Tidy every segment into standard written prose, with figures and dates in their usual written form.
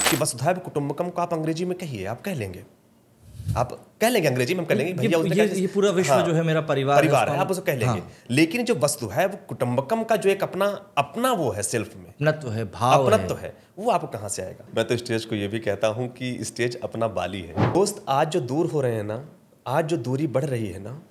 कि वसुधैव कुटुंबकम को आप अंग्रेजी में कहिए, आप कह लेंगे, आप कह लेंगे अंग्रेजी में, हम कह लेंगे भैया ये पूरा विश्व जो है मेरा परिवार है, आप उसे कह लेंगे। लेकिन जो वसुधैव कुटुंबकम का जो एक अपना वो है, सेल्फ में अपनत्व है, भाव अपनत्व है, वो आपको कहाँ से आएगा? मैं तो स्टेज को ये भी कहता हूँ कि स्टेज अपना बाली है। दोस्त, आज जो दूर हो रहे हैं ना, आज जो दूरी बढ़ रही है ना,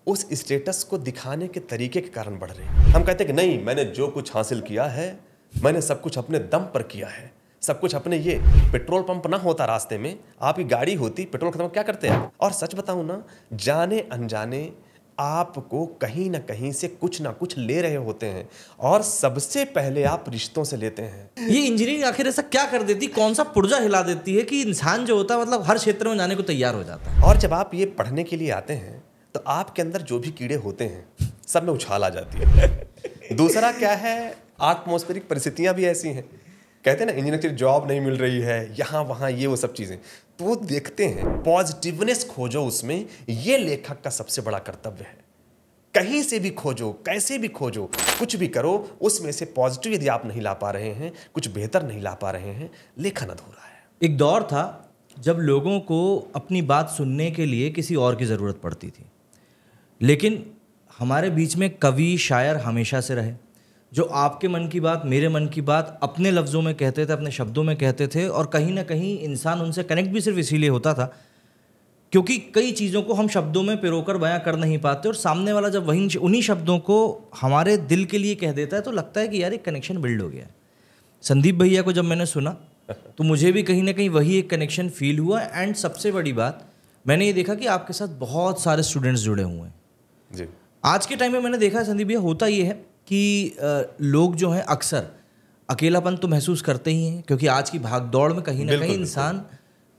उस स्टेटस को दिखाने के तरीके के कारण बढ़ रही है। हम कहते हैं कि नहीं, मैंने जो कुछ हासिल किया है, मैंने सब कुछ अपने दम पर किया है, सब कुछ अपने। ये पेट्रोल पंप ना होता रास्ते में, आपकी गाड़ी होती, पेट्रोल खत्म, क्या करते हैं? और सच बताऊं ना, जाने अनजाने आपको कहीं ना कहीं से कुछ ना कुछ ले रहे होते हैं, और सबसे पहले आप रिश्तों से लेते हैं। ये इंजीनियरिंग आखिर ऐसा क्या कर देती, कौन सा पुर्जा हिला देती है कि इंसान जो होता है मतलब हर क्षेत्र में जाने को तैयार हो जाता है? और जब आप ये पढ़ने के लिए आते हैं तो आपके अंदर जो भी कीड़े होते हैं सब में उछाल आ जाती है। दूसरा क्या है, एटमॉस्फेरिक परिस्थितियां भी ऐसी हैं। कहते हैं ना, इंजीनियर की जॉब नहीं मिल रही है, यहाँ वहाँ, ये वो सब चीज़ें। तो वो देखते हैं, पॉजिटिवनेस खोजो उसमें, ये लेखक का सबसे बड़ा कर्तव्य है। कहीं से भी खोजो, कैसे भी खोजो, कुछ भी करो, उसमें से पॉजिटिव यदि आप नहीं ला पा रहे हैं, कुछ बेहतर नहीं ला पा रहे हैं, लेखन अधूरा है। एक दौर था जब लोगों को अपनी बात सुनने के लिए किसी और की ज़रूरत पड़ती थी, लेकिन हमारे बीच में कवि शायर हमेशा से रहे, जो आपके मन की बात, मेरे मन की बात अपने लफ्ज़ों में कहते थे, अपने शब्दों में कहते थे, और कहीं ना कहीं इंसान उनसे कनेक्ट भी सिर्फ इसीलिए होता था क्योंकि कई चीज़ों को हम शब्दों में पिरोकर बयां कर नहीं पाते, और सामने वाला जब उन्हीं शब्दों को हमारे दिल के लिए कह देता है तो लगता है कि यार एक कनेक्शन बिल्ड हो गया है। संदीप भैया को जब मैंने सुना तो मुझे भी कहीं ना कहीं वही एक कनेक्शन फील हुआ। एंड सबसे बड़ी बात मैंने ये देखा कि आपके साथ बहुत सारे स्टूडेंट्स जुड़े हुए हैं जी। आज के टाइम में। मैंने देखा है संदीप भैया, होता ये है कि लोग जो हैं अक्सर अकेलापन तो महसूस करते ही हैं, क्योंकि आज की भाग दौड़ में कहीं ना कहीं इंसान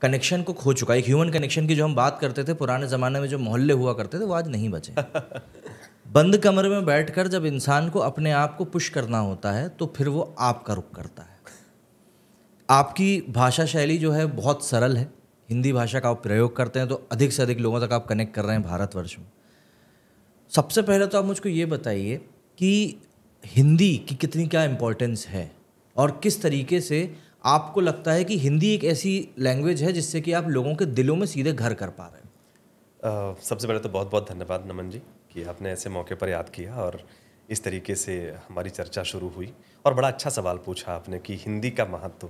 कनेक्शन को खो चुका है। एक ह्यूमन कनेक्शन की जो हम बात करते थे पुराने ज़माने में, जो मोहल्ले हुआ करते थे, वो आज नहीं बचे। बंद कमरे में बैठकर जब इंसान को अपने आप को पुश करना होता है तो फिर वो आपका रुख करता है। आपकी भाषा शैली जो है बहुत सरल है, हिंदी भाषा का आप प्रयोग करते हैं तो अधिक से अधिक लोगों तक आप कनेक्ट कर रहे हैं भारतवर्ष में। सबसे पहले तो आप मुझको ये बताइए कि हिंदी की कितनी क्या इम्पोर्टेंस है, और किस तरीके से आपको लगता है कि हिंदी एक ऐसी लैंग्वेज है जिससे कि आप लोगों के दिलों में सीधे घर कर पा रहे हैं? सबसे पहले तो बहुत बहुत धन्यवाद नमन जी कि आपने ऐसे मौके पर याद किया और इस तरीके से हमारी चर्चा शुरू हुई। और बड़ा अच्छा सवाल पूछा आपने कि हिंदी का महत्व।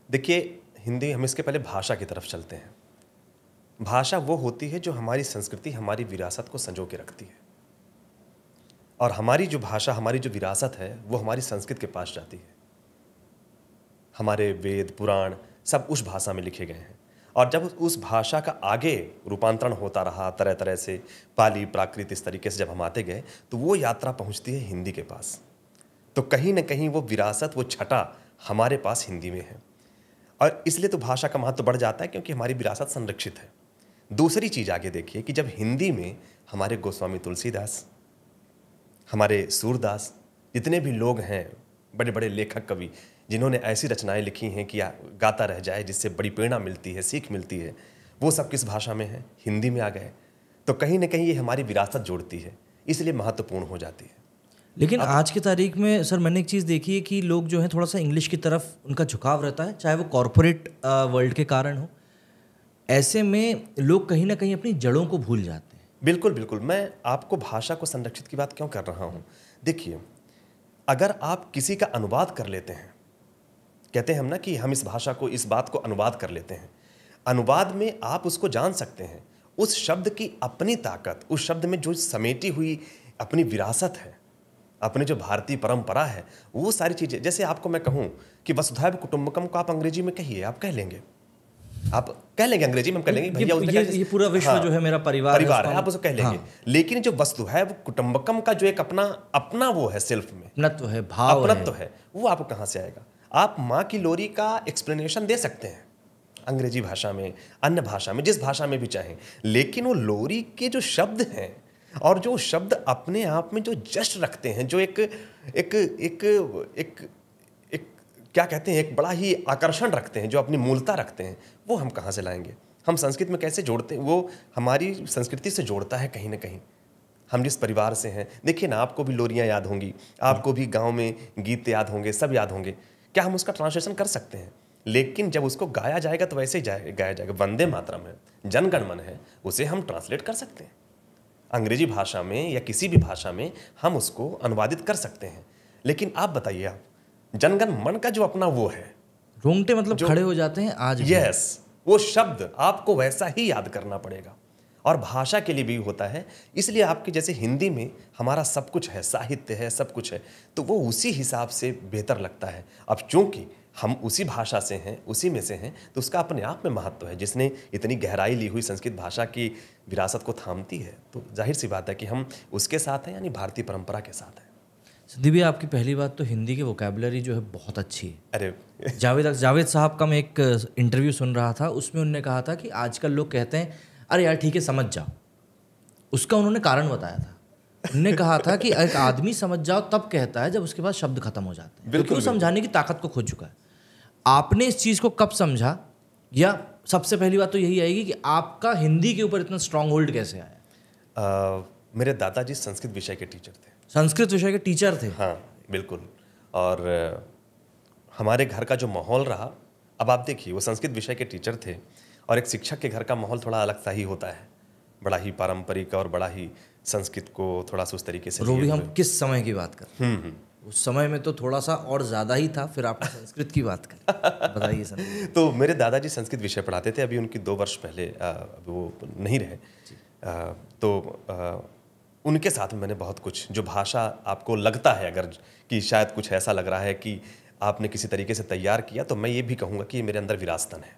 देखिए, हिंदी, हम इसके पहले भाषा की तरफ चलते हैं। भाषा वो होती है जो हमारी संस्कृति, हमारी विरासत को संजो के रखती है, और हमारी जो भाषा, हमारी जो विरासत है, वो हमारी संस्कृत के पास जाती है। हमारे वेद पुराण सब उस भाषा में लिखे गए हैं, और जब उस भाषा का आगे रूपांतरण होता रहा तरह तरह से, पाली, प्राकृत, इस तरीके से जब हम आते गए तो वो यात्रा पहुंचती है हिंदी के पास। तो कहीं ना कहीं वो विरासत, वो छटा हमारे पास हिंदी में है, और इसलिए तो भाषा का महत्व बढ़ जाता है क्योंकि हमारी विरासत संरक्षित है। दूसरी चीज़ आगे देखिए कि जब हिंदी में हमारे गोस्वामी तुलसीदास, हमारे सूरदास, जितने भी लोग हैं, बड़े बड़े लेखक कवि जिन्होंने ऐसी रचनाएं लिखी हैं कि गाता रह जाए, जिससे बड़ी प्रेरणा मिलती है, सीख मिलती है, वो सब किस भाषा में है? हिंदी में आ गए। तो कहीं ना कहीं ये हमारी विरासत जोड़ती है, इसलिए महत्वपूर्ण हो जाती है। लेकिन आज की तारीख में सर मैंने एक चीज़ देखी है कि लोग जो हैं थोड़ा सा इंग्लिश की तरफ उनका झुकाव रहता है, चाहे वो कॉरपोरेट वर्ल्ड के कारण हो। ऐसे में लोग कहीं ना कहीं अपनी जड़ों को भूल जाते हैं। बिल्कुल बिल्कुल। मैं आपको भाषा को संरक्षित की बात क्यों कर रहा हूँ? देखिए, अगर आप किसी का अनुवाद कर लेते हैं, कहते हैं हम ना कि हम इस भाषा को, इस बात को अनुवाद कर लेते हैं, अनुवाद में आप उसको जान सकते हैं, उस शब्द की अपनी ताकत, उस शब्द में जो समेटी हुई अपनी विरासत है, अपनी जो भारतीय परंपरा है, वो सारी चीज़ें। जैसे आपको मैं कहूँ कि वसुधैव कुटुंबकम को आप अंग्रेजी में कहिए, आप कह लेंगे, आप कह लेंगे अंग्रेजी में, हम कह लेंगे भैया ये पूरा विश्व जो है मेरा परिवार है, आप उसे कह लेंगे। लेकिन जो वसुधैव कुटुंबकम का जो एक अपना वो है, सेल्फ में अपनत्व है, भाव अपनत्व है, वो आपको कहाँ से आएगा? आप माँ की लोरी का एक्सप्लेनेशन दे सकते हैं अंग्रेजी भाषा में, अन्य भाषा में, जिस भाषा में भी चाहें, लेकिन वो लोरी के जो शब्द हैं और जो शब्द अपने आप में जो जश्न रखते हैं, जो एक एक एक एक एक क्या कहते हैं, एक बड़ा ही आकर्षण रखते हैं, जो अपनी मूलता रखते हैं, वो हम कहाँ से लाएंगे? हम संस्कृत में कैसे जोड़ते हैं? वो हमारी संस्कृति से जोड़ता है कहीं ना कहीं। हम जिस परिवार से हैं, देखिए ना, आपको भी लोरियाँ याद होंगी, आपको भी गाँव में गीत याद होंगे, सब याद होंगे। क्या हम उसका ट्रांसलेशन कर सकते हैं? लेकिन जब उसको गाया जाएगा तो वैसे ही गाया जाएगा। वंदे मातरम है, जनगण मन है, उसे हम ट्रांसलेट कर सकते हैं अंग्रेजी भाषा में या किसी भी भाषा में, हम उसको अनुवादित कर सकते हैं। लेकिन आप बताइए, आप जनगण मन का जो अपना वो है, रोंगटे मतलब खड़े हो जाते हैं आज भी। यस, वो शब्द आपको वैसा ही याद करना पड़ेगा। और भाषा के लिए भी होता है। इसलिए आपके जैसे हिंदी में हमारा सब कुछ है, साहित्य है, सब कुछ है, तो वो उसी हिसाब से बेहतर लगता है। अब चूंकि हम उसी भाषा से हैं, उसी में से हैं, तो उसका अपने आप में महत्व है। जिसने इतनी गहराई ली हुई संस्कृत भाषा की विरासत को थामती है, तो जाहिर सी बात है कि हम उसके साथ हैं, यानी भारतीय परंपरा के साथ हैं। संदीप भैया, आपकी पहली बात तो हिंदी की वोकैबुलरी जो है बहुत अच्छी है। अरे जावेद साहब का मैं एक इंटरव्यू सुन रहा था, उसमें उन्होंने कहा था कि आजकल लोग कहते हैं अरे यार ठीक है समझ जाओ। उसका उन्होंने कारण बताया था। उन्होंने कहा था कि एक आदमी समझ जाओ तब कहता है जब उसके पास शब्द खत्म हो जाते हैं, क्योंकि वो समझाने की ताकत को खो चुका है। आपने इस चीज़ को कब समझा, या सबसे पहली बात तो यही आएगी कि आपका हिंदी के ऊपर इतना स्ट्रांग होल्ड कैसे आया? मेरे दादाजी संस्कृत विषय के टीचर थे। संस्कृत विषय के टीचर थे? हाँ बिल्कुल। और हमारे घर का जो माहौल रहा, अब आप देखिए, वो संस्कृत विषय के टीचर थे, और एक शिक्षक के घर का माहौल थोड़ा अलग सा ही होता है, बड़ा ही पारंपरिक और बड़ा ही संस्कृत को थोड़ा सा उस तरीके से। रोबी, हम किस समय की बात कर रहे हैं? उस समय में तो थोड़ा सा और ज़्यादा ही था, फिर आप संस्कृत की बात करें, बताइए सर। तो मेरे दादाजी संस्कृत विषय पढ़ाते थे। अभी उनकी 2 वर्ष पहले वो नहीं रहे। तो उनके साथ में मैंने बहुत कुछ, जो भाषा आपको लगता है अगर कि शायद कुछ ऐसा लग रहा है कि आपने किसी तरीके से तैयार किया, तो मैं ये भी कहूँगा कि ये मेरे अंदर विरासतन है,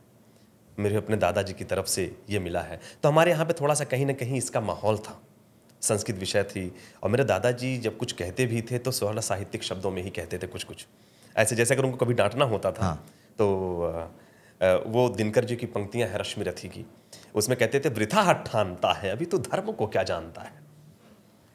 मेरे अपने दादाजी की तरफ से ये मिला है। तो हमारे यहाँ पे थोड़ा सा कहीं ना कहीं इसका माहौल था, संस्कृत विषय थी। और मेरे दादाजी जब कुछ कहते भी थे तो सरल साहित्यिक शब्दों में ही कहते थे, कुछ ऐसे, जैसे अगर उनको कभी डांटना होता था। हाँ। तो वो दिनकर जी की पंक्तियां हैं रश्मि रथी की, उसमें कहते थे वृथा हाथ ठानता है, अभी तो धर्म को क्या जानता है।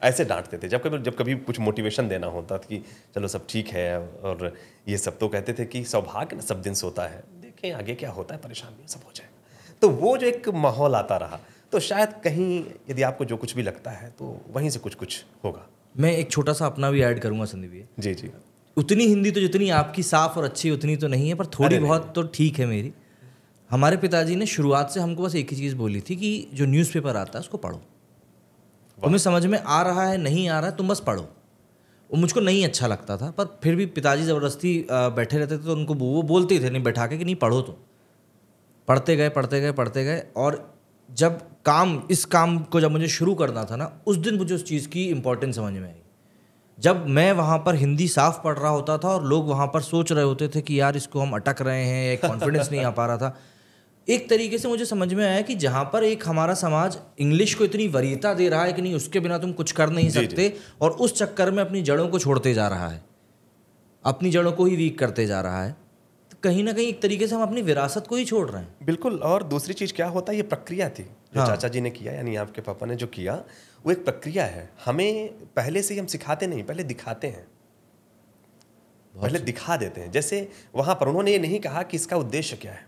ऐसे डांटते थे जब कभी कुछ मोटिवेशन देना होता था कि चलो सब ठीक है और ये सब। तो कहते थे कि सौभाग्य न सब दिन सोता है, देखें आगे क्या होता है, परेशान नहीं, सब हो जाएगा। तो वो जो एक माहौल आता रहा, तो शायद कहीं यदि आपको जो कुछ भी लगता है तो वहीं से कुछ होगा। मैं एक छोटा सा अपना भी ऐड करूंगा संदीप जी। जी जी। उतनी हिंदी तो जितनी आपकी साफ और अच्छी उतनी तो नहीं है, पर थोड़ी बहुत तो ठीक है मेरी। हमारे पिताजी ने शुरुआत से हमको बस एक ही चीज़ बोली थी कि जो न्यूज़पेपर आता है उसको पढ़ो, तुम्हें समझ में आ रहा है नहीं आ रहा है तुम बस पढ़ो। वो मुझको नहीं अच्छा लगता था, पर फिर भी पिताजी ज़बरदस्ती बैठे रहते थे, तो उनको वो बोलते थे नहीं बैठा के कि नहीं पढ़ो। तो पढ़ते गए। और जब इस काम को जब मुझे शुरू करना था ना, उस दिन मुझे उस चीज़ की इम्पोर्टेंस समझ में आई। जब मैं वहाँ पर हिंदी साफ पढ़ रहा होता था और लोग वहाँ पर सोच रहे होते थे कि यार इसको हम अटक रहे हैं, एक कॉन्फिडेंस नहीं आ पा रहा था, एक तरीके से मुझे समझ में आया कि जहाँ पर एक हमारा समाज इंग्लिश को इतनी वरीयता दे रहा है कि नहीं उसके बिना तुम कुछ कर नहीं सकते, और उस चक्कर में अपनी जड़ों को छोड़ते जा रहा है, अपनी जड़ों को ही वीक करते जा रहा है, तो कहीं ना कहीं एक तरीके से हम अपनी विरासत को ही छोड़ रहे हैं। बिल्कुल। और दूसरी चीज़ क्या होता है, ये प्रक्रिया थी जो चाचा जी ने किया, यानी आपके पापा ने जो किया, वो एक प्रक्रिया है। हमें पहले से ही हम सिखाते नहीं, पहले दिखाते हैं, पहले दिखा देते हैं। जैसे वहाँ पर उन्होंने ये नहीं कहा कि इसका उद्देश्य क्या है,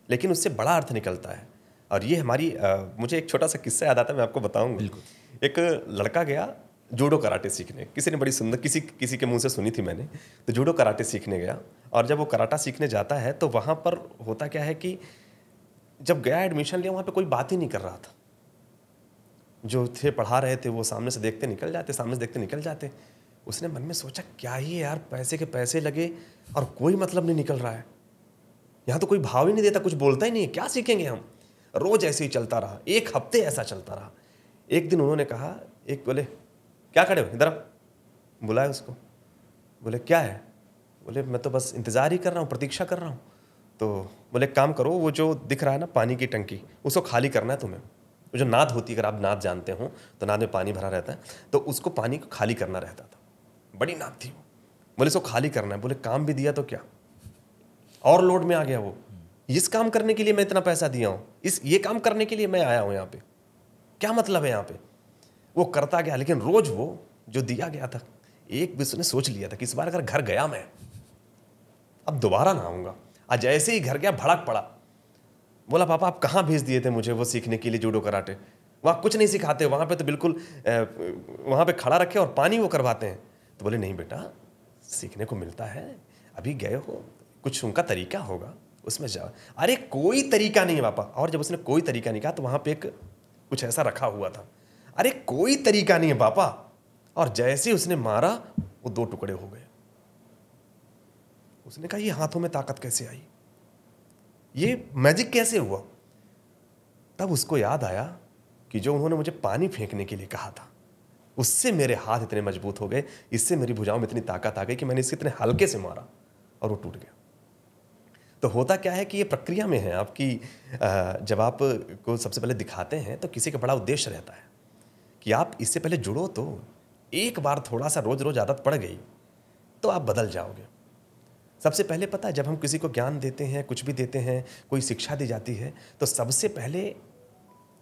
लेकिन उससे बड़ा अर्थ निकलता है। और ये हमारी मुझे एक छोटा सा किस्सा याद आता है, मैं आपको बताऊंगा। एक लड़का गया जूडो कराटे सीखने, किसी ने बड़ी सुंदर किसी के मुंह से सुनी थी मैंने, तो जूडो कराटे सीखने गया। और जब वो कराटा सीखने जाता है तो वहाँ पर होता क्या है कि जब गया एडमिशन लिया, वहाँ पे कोई बात ही नहीं कर रहा था। जो थे पढ़ा रहे थे वो सामने से देखते निकल जाते, सामने से देखते निकल जाते। उसने मन में सोचा क्या ही यार, पैसे के पैसे लगे और कोई मतलब नहीं निकल रहा है, यहाँ तो कोई भाव ही नहीं देता, कुछ बोलता ही नहीं है, क्या सीखेंगे हम। रोज ऐसे ही चलता रहा, 1 हफ्ते ऐसा चलता रहा। एक दिन उन्होंने कहा, एक बोले क्या खड़े हो, इधर बुलाया उसको। बोले क्या है? बोले मैं तो बस इंतज़ार ही कर रहा हूँ, प्रतीक्षा कर रहा हूँ। तो बोले काम करो, वो जो दिख रहा है ना पानी की टंकी, उसको खाली करना है तुम्हें। वो जो नाद होती है, अगर आप नाद जानते हो तो नाद में पानी भरा रहता है, तो उसको पानी को खाली करना रहता था। बड़ी नाद थी वो। बोले इसको खाली करना है। बोले काम भी दिया तो क्या, और लोड में आ गया वो। इस काम करने के लिए मैं इतना पैसा दिया हूँ, ये काम करने के लिए मैं आया हूँ यहाँ पे, क्या मतलब है यहाँ पे। वो करता गया, लेकिन रोज वो जो दिया गया था, एक भी उसने सोच लिया था कि इस बार अगर घर गया मैं, अब दोबारा ना आऊँगा। आज जैसे ही घर गया भड़क पड़ा, बोला पापा आप कहाँ भेज दिए थे मुझे वो सीखने के लिए जूडो कराटे, वहाँ कुछ नहीं सिखाते, वहाँ पे तो बिल्कुल वहाँ पे खड़ा रखे और पानी वो करवाते हैं। तो बोले नहीं बेटा, सीखने को मिलता है, अभी गए हो, कुछ उनका तरीका होगा, उसमें जा, अरे कोई तरीका नहीं है पापा। और जब उसने कोई तरीका नहीं कहा तो वहां पे एक कुछ ऐसा रखा हुआ था, अरे कोई तरीका नहीं है पापा। और जैसे उसने मारा वो 2 टुकड़े हो गए। उसने कहा ये हाथों में ताकत कैसे आई, ये मैजिक कैसे हुआ। तब उसको याद आया कि जो उन्होंने मुझे पानी फेंकने के लिए कहा था, उससे मेरे हाथ इतने मजबूत हो गए, इससे मेरी भुजाओं में इतनी ताकत आ गई कि मैंने इससे इतने हल्के से मारा और वो टूट गया। तो होता क्या है कि ये प्रक्रिया में है आपकी, जब आप को सबसे पहले दिखाते हैं तो किसी का बड़ा उद्देश्य रहता है कि आप इससे पहले जुड़ो, तो एक बार थोड़ा सा रोज रोज आदत पड़ गई तो आप बदल जाओगे। सबसे पहले पता है, जब हम किसी को ज्ञान देते हैं, कुछ भी देते हैं, कोई शिक्षा दी जाती है, तो सबसे पहले,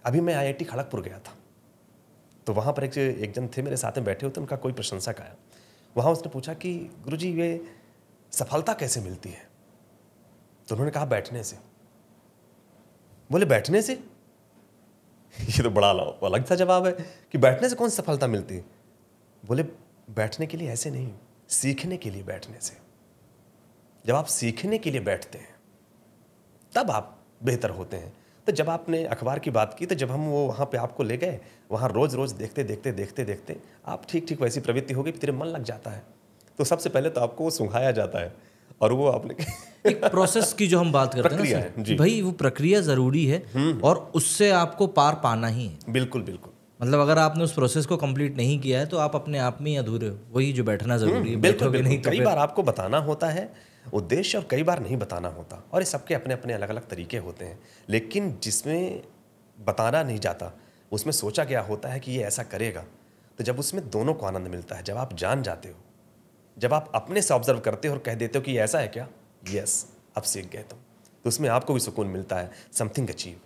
अभी मैं IIT खड़गपुर गया था, तो वहाँ पर एक जन थे मेरे साथ में बैठे होते, उनका कोई प्रशंसक आया। वहाँ उसने पूछा कि गुरुजी ये सफलता कैसे मिलती है। तो उन्होंने कहा बैठने से। बोले बैठने से? ये तो बड़ा अलग सा जवाब है कि बैठने से कौन सी सफलता मिलती है। बोले बैठने के लिए ऐसे नहीं, सीखने के लिए बैठने से। जब आप सीखने के लिए बैठते हैं तब आप बेहतर होते हैं। तो जब आपने अखबार की बात की, तो जब हम वो वहाँ पे आपको ले गए, वहाँ रोज रोज देखते देखते देखते देखते आप ठीक ठीक वैसी प्रवृत्ति हो गई, तेरे मन लग जाता है। तो सबसे पहले तो आपको वो सुंघाया जाता है और वो आपने एक प्रोसेस की जो हम बात करते हैं ना सर, भाई वो प्रक्रिया जरूरी है और उससे आपको पार पाना ही है। बिल्कुल बिल्कुल। मतलब अगर आपने उस प्रोसेस को कंप्लीट नहीं किया है तो आप अपने आप में ही अधूरे हो। वही जो बैठना जरूरी है, बैठोगे नहीं तो कई बार आपको बताना होता है उद्देश्य और कई बार नहीं बताना होता, और ये सबके अपने अपने अलग अलग तरीके होते हैं। लेकिन जिसमें बताना नहीं जाता उसमें सोचा गया होता है कि ये ऐसा करेगा, तो जब उसमें दोनों को आनंद मिलता है, जब आप जान जाते हो, जब आप अपने से ऑब्जर्व करते हो और कह देते हो कि ये ऐसा है क्या, यस अब सीख गए तुम, तो उसमें आपको भी सुकून मिलता है, समथिंग अचीव।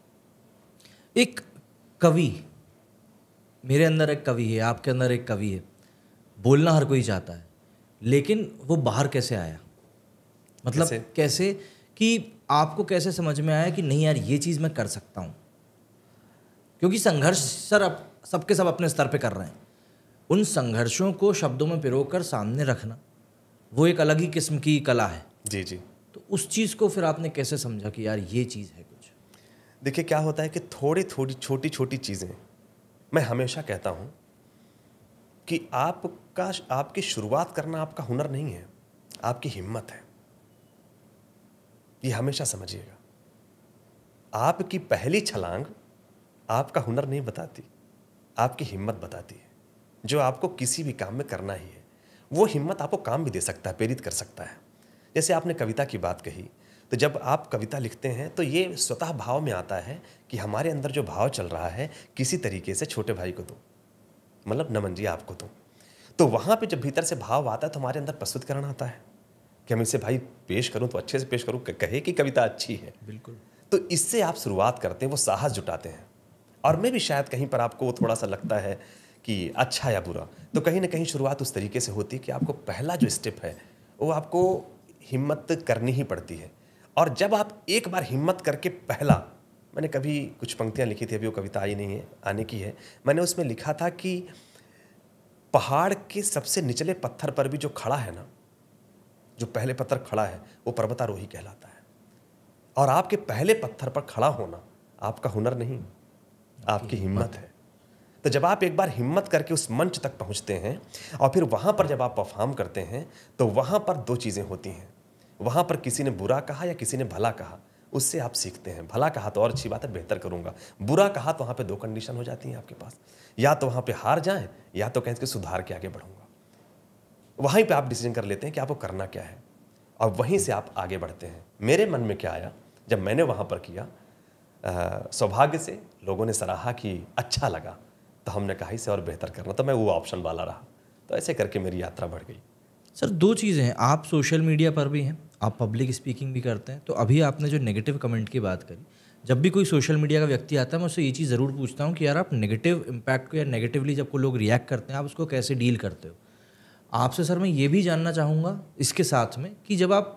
एक कवि, मेरे अंदर एक कवि है, आपके अंदर एक कवि है, बोलना हर कोई चाहता है, लेकिन वो बाहर कैसे आया? मतलब कैसे कि आपको कैसे समझ में आया कि नहीं यार ये चीज़ मैं कर सकता हूँ? क्योंकि संघर्ष सर अब सबके सब अपने स्तर पे कर रहे हैं, उन संघर्षों को शब्दों में पिरोकर सामने रखना वो एक अलग ही किस्म की कला है। जी जी। तो उस चीज़ को फिर आपने कैसे समझा कि यार ये चीज़ है कुछ? देखिए क्या होता है कि थोड़ी छोटी छोटी चीज़ें, मैं हमेशा कहता हूँ कि आपकी शुरुआत करना आपका हुनर नहीं है, आपकी हिम्मत है। ये हमेशा समझिएगा, आपकी पहली छलांग आपका हुनर नहीं बताती, आपकी हिम्मत बताती है, जो आपको किसी भी काम में करना ही है। वो हिम्मत आपको काम भी दे सकता है, प्रेरित कर सकता है। जैसे आपने कविता की बात कही, तो जब आप कविता लिखते हैं तो ये स्वतः भाव में आता है कि हमारे अंदर जो भाव चल रहा है किसी तरीके से छोटे भाई को दो, मतलब नमन जी आपको दो। तो वहाँ पे जब भीतर से भाव आता है तो हमारे अंदर प्रस्तुतिकरण आता है कि हम इसे भाई पेश करूँ तो अच्छे से पेश करूँ, कहे कि कविता अच्छी है। बिल्कुल। तो इससे आप शुरुआत करते हैं, वो साहस जुटाते हैं। और मैं भी शायद कहीं पर आपको थोड़ा सा लगता है कि अच्छा या बुरा, तो कहीं ना कहीं शुरुआत उस तरीके से होती है कि आपको पहला जो स्टेप है वो आपको हिम्मत करनी ही पड़ती है। और जब आप एक बार हिम्मत करके पहला, मैंने कभी कुछ पंक्तियाँ लिखी थी, अभी वो कविता आई नहीं है, आने की है। मैंने उसमें लिखा था कि पहाड़ के सबसे निचले पत्थर पर भी जो खड़ा है ना, जो पहले पत्थर खड़ा है वो पर्वतारोही कहलाता है। और आपके पहले पत्थर पर खड़ा होना आपका हुनर नहीं, आपकी हिम्मत है। तो जब आप एक बार हिम्मत करके उस मंच तक पहुंचते हैं और फिर वहां पर जब आप परफॉर्म करते हैं तो वहां पर दो चीज़ें होती हैं। वहां पर किसी ने बुरा कहा या किसी ने भला कहा, उससे आप सीखते हैं। भला कहा तो और अच्छी बात है, बेहतर करूंगा। बुरा कहा तो वहां पे दो कंडीशन हो जाती हैं आपके पास, या तो वहां पे हार जाएं या तो कहें कि सुधार के आगे बढ़ूंगा। वहीं पे आप डिसीजन कर लेते हैं कि आपको करना क्या है और वहीं से आप आगे बढ़ते हैं। मेरे मन में क्या आया जब मैंने वहां पर किया, सौभाग्य से लोगों ने सराहा कि अच्छा लगा, तो हमने कहा इसे और बेहतर करना, तो मैं वो ऑप्शन वाला रहा। तो ऐसे करके मेरी यात्रा बढ़ गई। सर दो चीज़ें हैं, आप सोशल मीडिया पर भी हैं, आप पब्लिक स्पीकिंग भी करते हैं। तो अभी आपने जो नेगेटिव कमेंट की बात करी, जब भी कोई सोशल मीडिया का व्यक्ति आता है मैं उससे ये चीज़ ज़रूर पूछता हूँ कि यार आप नेगेटिव इम्पैक्ट को या नेगेटिवली जब को लोग रिएक्ट करते हैं आप उसको कैसे डील करते हो? आपसे सर मैं ये भी जानना चाहूँगा इसके साथ में कि जब आप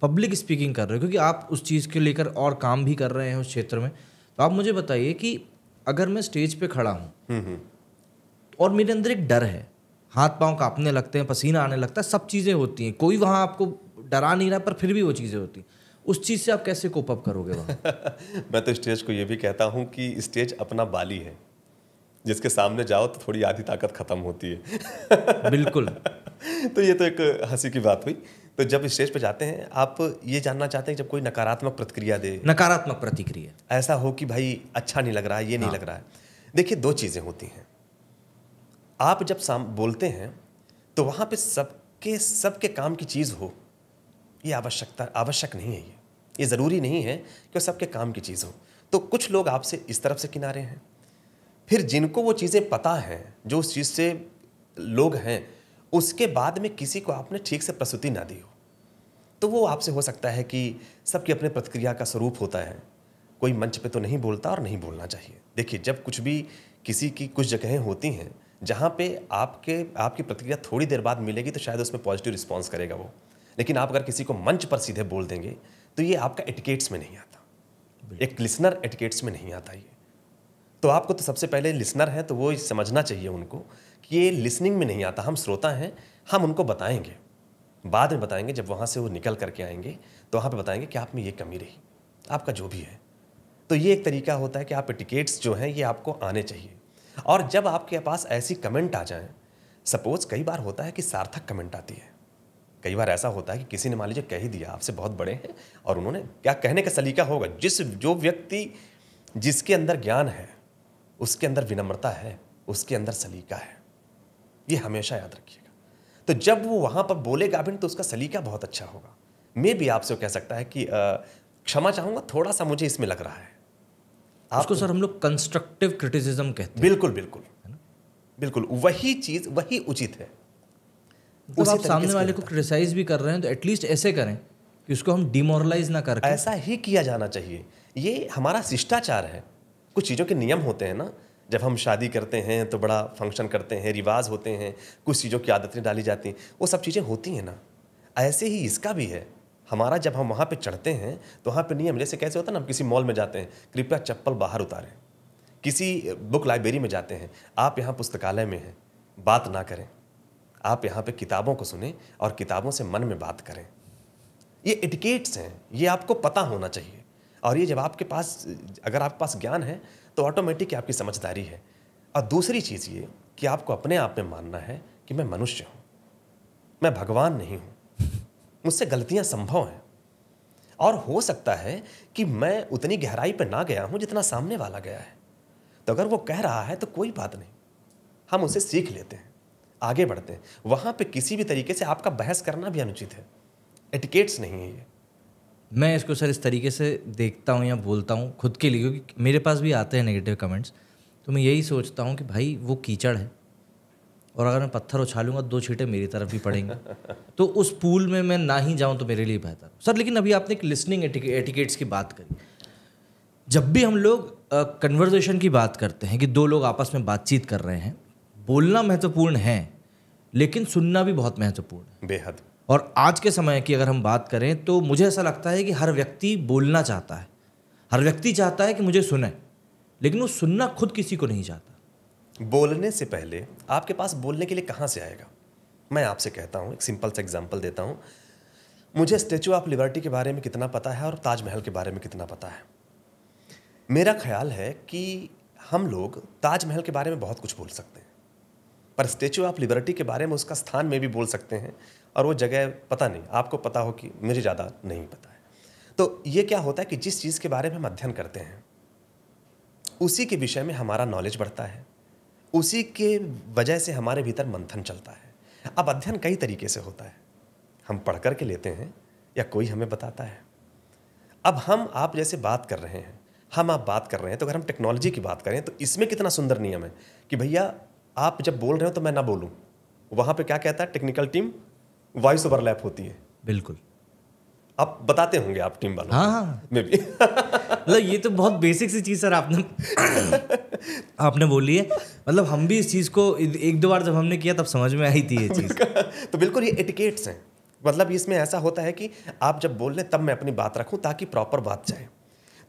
पब्लिक स्पीकिंग कर रहे हो, क्योंकि आप उस चीज़ के लेकर और काम भी कर रहे हैं उस क्षेत्र में, तो आप मुझे बताइए कि अगर मैं स्टेज पे खड़ा हूँ और मेरे अंदर एक डर है, हाथ पांव कांपने लगते हैं, पसीना आने लगता है, सब चीज़ें होती हैं, कोई वहाँ आपको डरा नहीं रहा पर फिर भी वो चीज़ें होती हैं, उस चीज़ से आप कैसे कोप अप करोगे वहाँ? मैं तो स्टेज को ये भी कहता हूँ कि स्टेज अपना बाली है, जिसके सामने जाओ तो थोड़ी आधी ताकत खत्म होती है। बिल्कुल। तो ये तो एक हंसी की बात हुई। तो जब स्टेज पे जाते हैं, आप ये जानना चाहते हैं जब कोई नकारात्मक प्रतिक्रिया दे, नकारात्मक प्रतिक्रिया, ऐसा हो कि भाई अच्छा नहीं लग रहा है, ये नहीं लग रहा है। देखिए, दो चीज़ें होती हैं। आप जब बोलते हैं तो वहाँ पे सबके काम की चीज़ हो, ये आवश्यक नहीं है। ये ज़रूरी नहीं है कि वो सबके काम की चीज़ हो। तो कुछ लोग आपसे इस तरफ से किनारे हैं, फिर जिनको वो चीज़ें पता हैं, जो उस चीज़ से लोग हैं, उसके बाद में किसी को आपने ठीक से प्रस्तुति ना दी हो, तो वो आपसे हो सकता है कि सबकी अपने प्रतिक्रिया का स्वरूप होता है। कोई मंच पे तो नहीं बोलता और नहीं बोलना चाहिए। देखिए, जब कुछ भी किसी की कुछ जगहें होती हैं जहाँ पे आपकी प्रतिक्रिया थोड़ी देर बाद मिलेगी, तो शायद उसमें पॉजिटिव रिस्पॉन्स करेगा वो। लेकिन आप अगर किसी को मंच पर सीधे बोल देंगे तो ये आपका एटिकेट्स में नहीं आता, एक लिसनर एटिकेट्स में नहीं आता ये। तो आपको तो सबसे पहले लिसनर है तो वो समझना चाहिए उनको कि ये लिसनिंग में नहीं आता। हम श्रोता हैं, हम उनको बताएंगे, बाद में बताएंगे, जब वहाँ से वो निकल करके आएंगे तो वहाँ पे बताएंगे कि आप में ये कमी रही, आपका जो भी है। तो ये एक तरीका होता है कि आप एटिकेट्स जो हैं ये आपको आने चाहिए। और जब आपके पास ऐसी कमेंट आ जाएं, सपोज कई बार होता है कि सार्थक कमेंट आती है, कई बार ऐसा होता है कि किसी ने मान लीजिए कह ही दिया, आपसे बहुत बड़े हैं और उन्होंने क्या कहने का सलीका होगा, जो व्यक्ति जिसके अंदर ज्ञान है, उसके अंदर विनम्रता है, उसके अंदर सलीका है, ये हमेशा याद रखिएगा। तो जब वो वहाँ पर बोलेगा भी तो उसका सलीका बहुत अच्छा होगा। मैं भी आपसे कह सकता है कि क्षमा चाहूँगा, थोड़ा सा मुझे इसमें लग रहा है। उसको सर हम लोग कंस्ट्रक्टिव क्रिटिसिज्म कहते हैं। बिल्कुल बिल्कुल बिल्कुल, वही चीज़ वही उचित है। तो आप सामने वाले को क्रिटिसाइज भी कर रहे हैं तो एटलीस्ट ऐसे करें कि उसको हम डिमोरलाइज ना करके, ऐसा ही किया जाना चाहिए। ये हमारा शिष्टाचार है। कुछ चीज़ों के नियम होते हैं ना, जब हम शादी करते हैं तो बड़ा फंक्शन करते हैं, रिवाज होते हैं, कुछ चीज़ों की आदतें डाली जाती हैं, वो सब चीज़ें होती हैं ना। ऐसे ही इसका भी है हमारा। जब हम वहाँ पे चढ़ते हैं तो वहाँ पे नियम, जैसे कैसे होता है ना, हम किसी मॉल में जाते हैं, कृपया चप्पल बाहर उतारें। किसी बुक लाइब्रेरी में जाते हैं, आप यहाँ पुस्तकालय में हैं, बात ना करें। आप यहाँ पे किताबों को सुनें और किताबों से मन में बात करें। ये एटिकेट्स हैं, ये आपको पता होना चाहिए। और ये जब आपके पास, अगर आपके पास ज्ञान है तो ऑटोमेटिक आपकी समझदारी है। और दूसरी चीज़ ये कि आपको अपने आप में मानना है कि मैं मनुष्य हूँ, मैं भगवान नहीं हूँ, मुझसे गलतियाँ संभव हैं और हो सकता है कि मैं उतनी गहराई पर ना गया हूँ जितना सामने वाला गया है। तो अगर वो कह रहा है तो कोई बात नहीं, हम उसे सीख लेते हैं, आगे बढ़ते हैं। वहाँ पे किसी भी तरीके से आपका बहस करना भी अनुचित है, एटिकेट्स नहीं है ये। मैं इसको सर इस तरीके से देखता हूँ या बोलता हूँ खुद के लिए, क्योंकि मेरे पास भी आते हैं नेगेटिव कमेंट्स, तो मैं यही सोचता हूँ कि भाई वो कीचड़ है और अगर मैं पत्थर उछालूंगा 2 छींटे मेरी तरफ भी पड़ेंगे तो उस पूल में मैं ना ही जाऊँ तो मेरे लिए बेहतर सर। लेकिन अभी आपने एक लिसनिंग एटिकेट्स की बात करी। जब भी हम लोग कन्वर्सेशन की बात करते हैं कि 2 लोग आपस में बातचीत कर रहे हैं, बोलना महत्वपूर्ण है लेकिन सुनना भी बहुत महत्वपूर्ण है, बेहद। और आज के समय की अगर हम बात करें तो मुझे ऐसा लगता है कि हर व्यक्ति बोलना चाहता है, हर व्यक्ति चाहता है कि मुझे सुने, लेकिन वो सुनना खुद किसी को नहीं चाहता। बोलने से पहले आपके पास बोलने के लिए कहाँ से आएगा? मैं आपसे कहता हूँ, एक सिंपल सा एग्जांपल देता हूँ। मुझे स्टैचू ऑफ लिबर्टी के बारे में कितना पता है और ताजमहल के बारे में कितना पता है। मेरा ख्याल है कि हम लोग ताजमहल के बारे में बहुत कुछ बोल सकते हैं, पर स्टैचू ऑफ लिबर्टी के बारे में, उसका स्थान में भी बोल सकते हैं, और वो जगह पता नहीं, आपको पता हो कि मुझे ज़्यादा नहीं पता है। तो ये क्या होता है कि जिस चीज़ के बारे में हम अध्ययन करते हैं उसी के विषय में हमारा नॉलेज बढ़ता है, उसी के वजह से हमारे भीतर मंथन चलता है। अब अध्ययन कई तरीके से होता है, हम पढ़ कर के लेते हैं या कोई हमें बताता है। अब हम आप जैसे बात कर रहे हैं, हम आप बात कर रहे हैं, तो अगर हम टेक्नोलॉजी की बात करें तो इसमें कितना सुंदर नियम है कि भैया आप जब बोल रहे हो तो मैं ना बोलूं। वहाँ पे क्या कहता है टेक्निकल टीम, वॉइस ओवरलैप होती है। बिल्कुल, आप बताते होंगे आप टीम वालों। हाँ में भी मतलब ये तो बहुत बेसिक सी चीज़ सर आपने बोली है। मतलब हम भी इस चीज़ को 1-2 बार जब हमने किया तब समझ में आई थी ये चीज़। तो बिल्कुल ये एटिकेट्स हैं। मतलब इसमें ऐसा होता है कि आप जब बोल रहे तब मैं अपनी बात रखूं ताकि प्रॉपर बात जाए।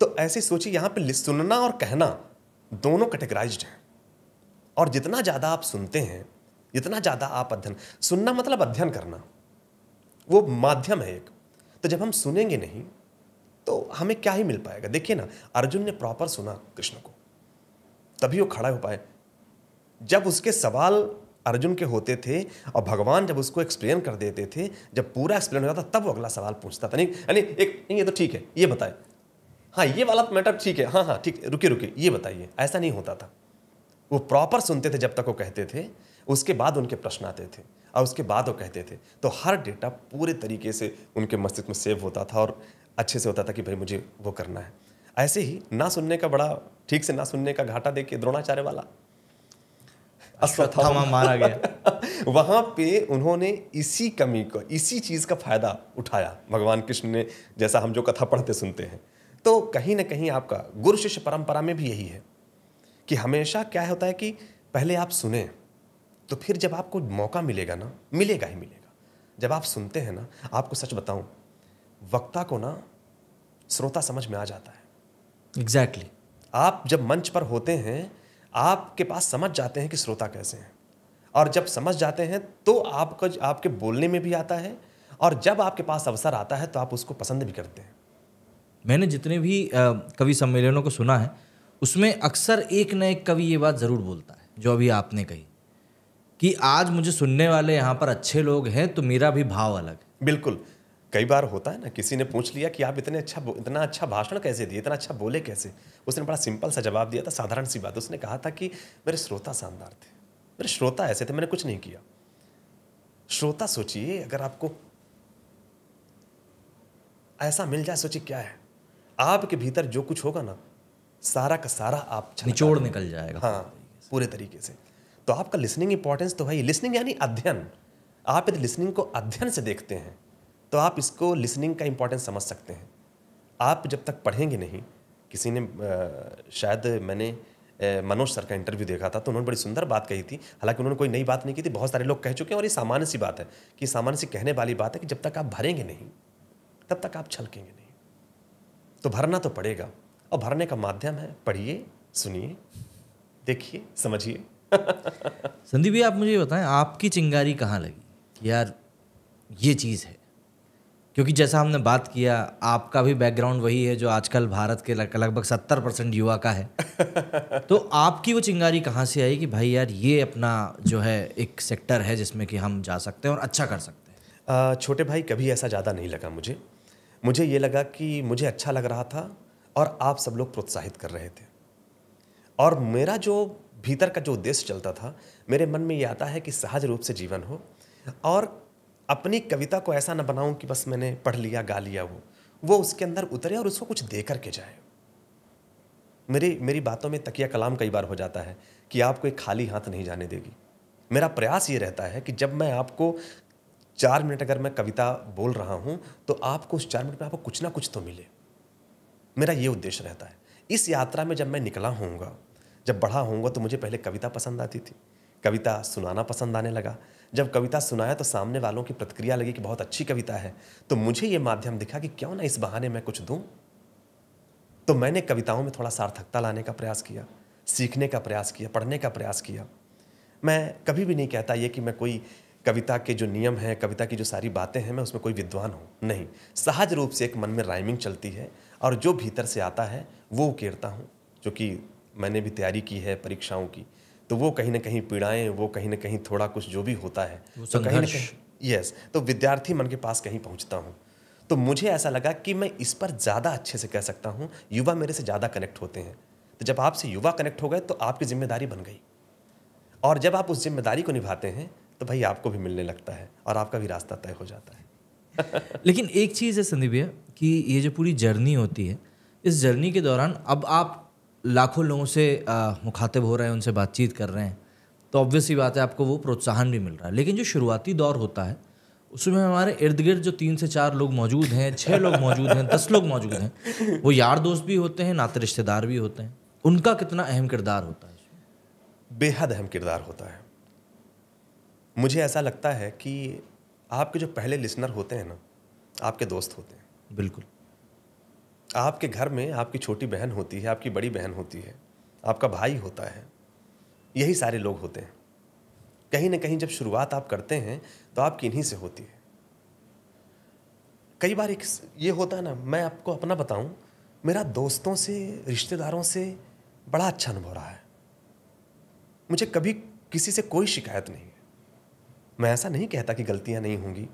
तो ऐसे सोचिए, यहाँ पे सुनना और कहना दोनों कैटेगराइज्ड हैं, और जितना ज़्यादा आप सुनते हैं जितना ज़्यादा आप अध्ययन, सुनना मतलब अध्ययन करना, वो माध्यम है एक। तो जब हम सुनेंगे नहीं तो हमें क्या ही मिल पाएगा। देखिए ना, अर्जुन ने प्रॉपर सुना कृष्ण को, तभी वो खड़ा हो पाए। जब उसके सवाल अर्जुन के होते थे और भगवान जब उसको एक्सप्लेन कर देते थे, जब पूरा एक्सप्लेन हो जाता तब वो अगला सवाल पूछता था। नहीं यानी एक नहीं, ये तो ठीक है, ये बताए, हाँ ये वाला मैटर ठीक है, हाँ हाँ ठीक, रुकिए रुकिए, ये बताइए। ऐसा नहीं होता था। वो प्रॉपर सुनते थे जब तक वो कहते थे, उसके बाद उनके प्रश्न आते थे और उसके बाद वो कहते थे। तो हर डेटा पूरे तरीके से उनके मस्तिष्क में सेव होता था और अच्छे से होता था कि भाई मुझे वो करना है। ऐसे ही ना सुनने का बड़ा, ठीक से ना सुनने का घाटा देखिए द्रोणाचार्य वाला, अश्वत्थामा मारा गया। वहां पे उन्होंने इसी कमी को, इसी चीज का फायदा उठाया भगवान कृष्ण ने, जैसा हम जो कथा पढ़ते सुनते हैं। तो कहीं ना कहीं आपका गुरु शिष्य परंपरा में भी यही है कि हमेशा क्या होता है कि पहले आप सुने, तो फिर जब आपको मौका मिलेगा ना, मिलेगा ही मिलेगा। जब आप सुनते हैं ना, आपको सच बताऊं, वक्ता को ना श्रोता समझ में आ जाता है। एग्जैक्टली। आप जब मंच पर होते हैं, आपके पास समझ जाते हैं कि श्रोता कैसे हैं, और जब समझ जाते हैं तो आपको आपके बोलने में भी आता है, और जब आपके पास अवसर आता है तो आप उसको पसंद भी करते हैं। मैंने जितने भी कवि सम्मेलनों को सुना है, उसमें अक्सर एक न एक कवि ये बात ज़रूर बोलता है जो अभी आपने कही, कि आज मुझे सुनने वाले यहाँ पर अच्छे लोग हैं तो मेरा भी भाव अलग है। बिल्कुल। कई बार होता है ना, किसी ने पूछ लिया कि आप इतना अच्छा भाषण कैसे दिए, इतना अच्छा बोले कैसे। उसने बड़ा सिंपल सा जवाब दिया था, साधारण सी बात। उसने कहा था कि मेरे श्रोता शानदार थे, मेरे श्रोता ऐसे थे, मैंने कुछ नहीं किया। श्रोता सोचिए, अगर आपको ऐसा मिल जाए, सोचिए क्या है आपके भीतर जो कुछ होगा ना, सारा का सारा आप निचोड़ निकल जाएगा। हाँ, पूरे तरीके से। तो आपका लिसनिंग इंपॉर्टेंस तो भाई, लिसनिंग यानी अध्ययन। आप यदि लिसनिंग को अध्ययन से देखते हैं तो आप इसको लिसनिंग का इंपॉर्टेंस समझ सकते हैं। आप जब तक पढ़ेंगे नहीं, किसी ने शायद मैंने मनोज सर का इंटरव्यू देखा था, तो उन्होंने बड़ी सुंदर बात कही थी। हालांकि उन्होंने कोई नई बात नहीं की थी, बहुत सारे लोग कह चुके हैं, और ये सामान्य सी बात है, कि सामान्य सी कहने वाली बात है कि जब तक आप भरेंगे नहीं तब तक आप छलकेंगे नहीं। तो भरना तो पड़ेगा, और भरने का माध्यम है पढ़िए, सुनिए, देखिए, समझिए। संदीप जी, आप मुझे बताएं, आपकी चिंगारी कहाँ लगी यार ये चीज़ है? क्योंकि जैसा हमने बात किया, आपका भी बैकग्राउंड वही है जो आजकल भारत के लगभग 70% युवा का है। तो आपकी वो चिंगारी कहाँ से आई कि भाई यार ये अपना जो है एक सेक्टर है जिसमें कि हम जा सकते हैं और अच्छा कर सकते हैं? छोटे भाई, कभी ऐसा ज़्यादा नहीं लगा मुझे ये लगा कि मुझे अच्छा लग रहा था और आप सब लोग प्रोत्साहित कर रहे थे, और मेरा जो भीतर का जो उद्देश्य चलता था, मेरे मन में ये आता है कि सहज रूप से जीवन हो, और अपनी कविता को ऐसा न बनाऊं कि बस मैंने पढ़ लिया, गा लिया, वो उसके अंदर उतरे और उसको कुछ दे करके जाए। मेरी बातों में तकिया कलाम कई बार हो जाता है कि आपको एक खाली हाथ नहीं जाने देगी। मेरा प्रयास ये रहता है कि जब मैं आपको 4 मिनट अगर मैं कविता बोल रहा हूं, तो आपको उस 4 मिनट में आपको कुछ ना कुछ तो मिले। मेरा ये उद्देश्य रहता है। इस यात्रा में जब मैं निकला होऊंगा, जब बढ़ा होऊंगा, तो मुझे पहले कविता पसंद आती थी, कविता सुनाना पसंद आने लगा। जब कविता सुनाया तो सामने वालों की प्रतिक्रिया लगी कि बहुत अच्छी कविता है, तो मुझे ये माध्यम दिखा कि क्यों ना इस बहाने मैं कुछ दूं। तो मैंने कविताओं में थोड़ा सार्थकता लाने का प्रयास किया, सीखने का प्रयास किया, पढ़ने का प्रयास किया। मैं कभी भी नहीं कहता ये कि मैं कोई कविता के जो नियम हैं, कविता की जो सारी बातें हैं, मैं उसमें कोई विद्वान हूँ, नहीं। सहज रूप से एक मन में राइमिंग चलती है, और जो भीतर से आता है वो उकेरता हूँ। जो कि मैंने भी तैयारी की है परीक्षाओं की, तो वो कहीं ना कहीं पीड़ाएं, वो कहीं ना कहीं थोड़ा कुछ जो भी होता है, तो कहीं ना कहीं यस, तो विद्यार्थी मन के पास कहीं पहुँचता हूँ। तो मुझे ऐसा लगा कि मैं इस पर ज़्यादा अच्छे से कह सकता हूँ, युवा मेरे से ज़्यादा कनेक्ट होते हैं। तो जब आपसे युवा कनेक्ट हो गए तो आपकी जिम्मेदारी बन गई, और जब आप उस जिम्मेदारी को निभाते हैं तो भाई आपको भी मिलने लगता है और आपका भी रास्ता तय हो जाता है। लेकिन एक चीज़ है संदीप भैया, कि ये जो पूरी जर्नी होती है, इस जर्नी के दौरान अब आप लाखों लोगों से मुखातिब हो रहे हैं, उनसे बातचीत कर रहे हैं, तो ऑब्वियस सी बात है आपको वो प्रोत्साहन भी मिल रहा है। लेकिन जो शुरुआती दौर होता है उसमें हमारे इर्द गिर्द जो 3 से 4 लोग मौजूद हैं, 6 लोग मौजूद हैं, 10 लोग मौजूद हैं, वो यार दोस्त भी होते हैं, नाते रिश्तेदार भी होते हैं। उनका कितना अहम किरदार होता है? बेहद अहम किरदार होता है। मुझे ऐसा लगता है कि आपके जो पहले लिसनर होते हैं ना, आपके दोस्त होते हैं। बिल्कुल। आपके घर में आपकी छोटी बहन होती है, आपकी बड़ी बहन होती है, आपका भाई होता है, यही सारे लोग होते हैं। कहीं ना कहीं जब शुरुआत आप करते हैं तो आपकी इन्हीं से होती है। कई बार एक ये होता है ना, मैं आपको अपना बताऊं, मेरा दोस्तों से, रिश्तेदारों से बड़ा अच्छा अनुभव रहा है। मुझे कभी किसी से कोई शिकायत नहीं है। मैं ऐसा नहीं कहता कि गलतियां नहीं होंगी,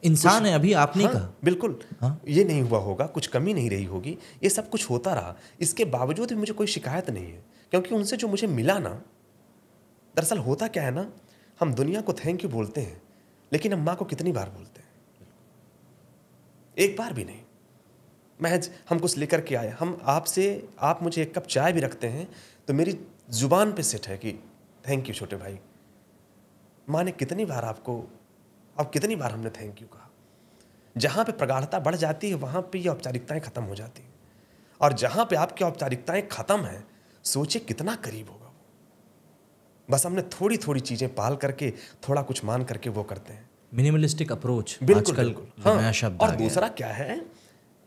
इंसान है, अभी आपने हाँ, कहा बिल्कुल हाँ। ये नहीं हुआ होगा, कुछ कमी नहीं रही होगी, ये सब कुछ होता रहा। इसके बावजूद भी मुझे कोई शिकायत नहीं है, क्योंकि उनसे जो मुझे मिला ना, दरअसल होता क्या है ना, हम दुनिया को थैंक यू बोलते हैं, लेकिन हम माँ को कितनी बार बोलते हैं? एक बार भी नहीं। महज हम कुछ लेकर के आए, हम आपसे, आप मुझे एक कप चाय भी रखते हैं तो मेरी जुबान पे सेट है कि थैंक यू छोटे भाई। माँ ने कितनी बार आपको, अब कितनी बार हमने थैंक यू कहा। जहाँ पे प्रगाढ़ता बढ़ जाती है वहाँ पे ये औपचारिकताएं खत्म हो जाती हैं, और जहाँ पे आपकी औपचारिकताएं खत्म हैं, सोचिए कितना करीब होगा वो। बस हमने थोड़ी थोड़ी चीज़ें पाल करके, थोड़ा कुछ मान करके वो करते हैं। मिनिमलिस्टिक अप्रोच बिल्कुल आजकल बिल्कुल, जो हाँ। नया शब्द आ और गया दूसरा क्या है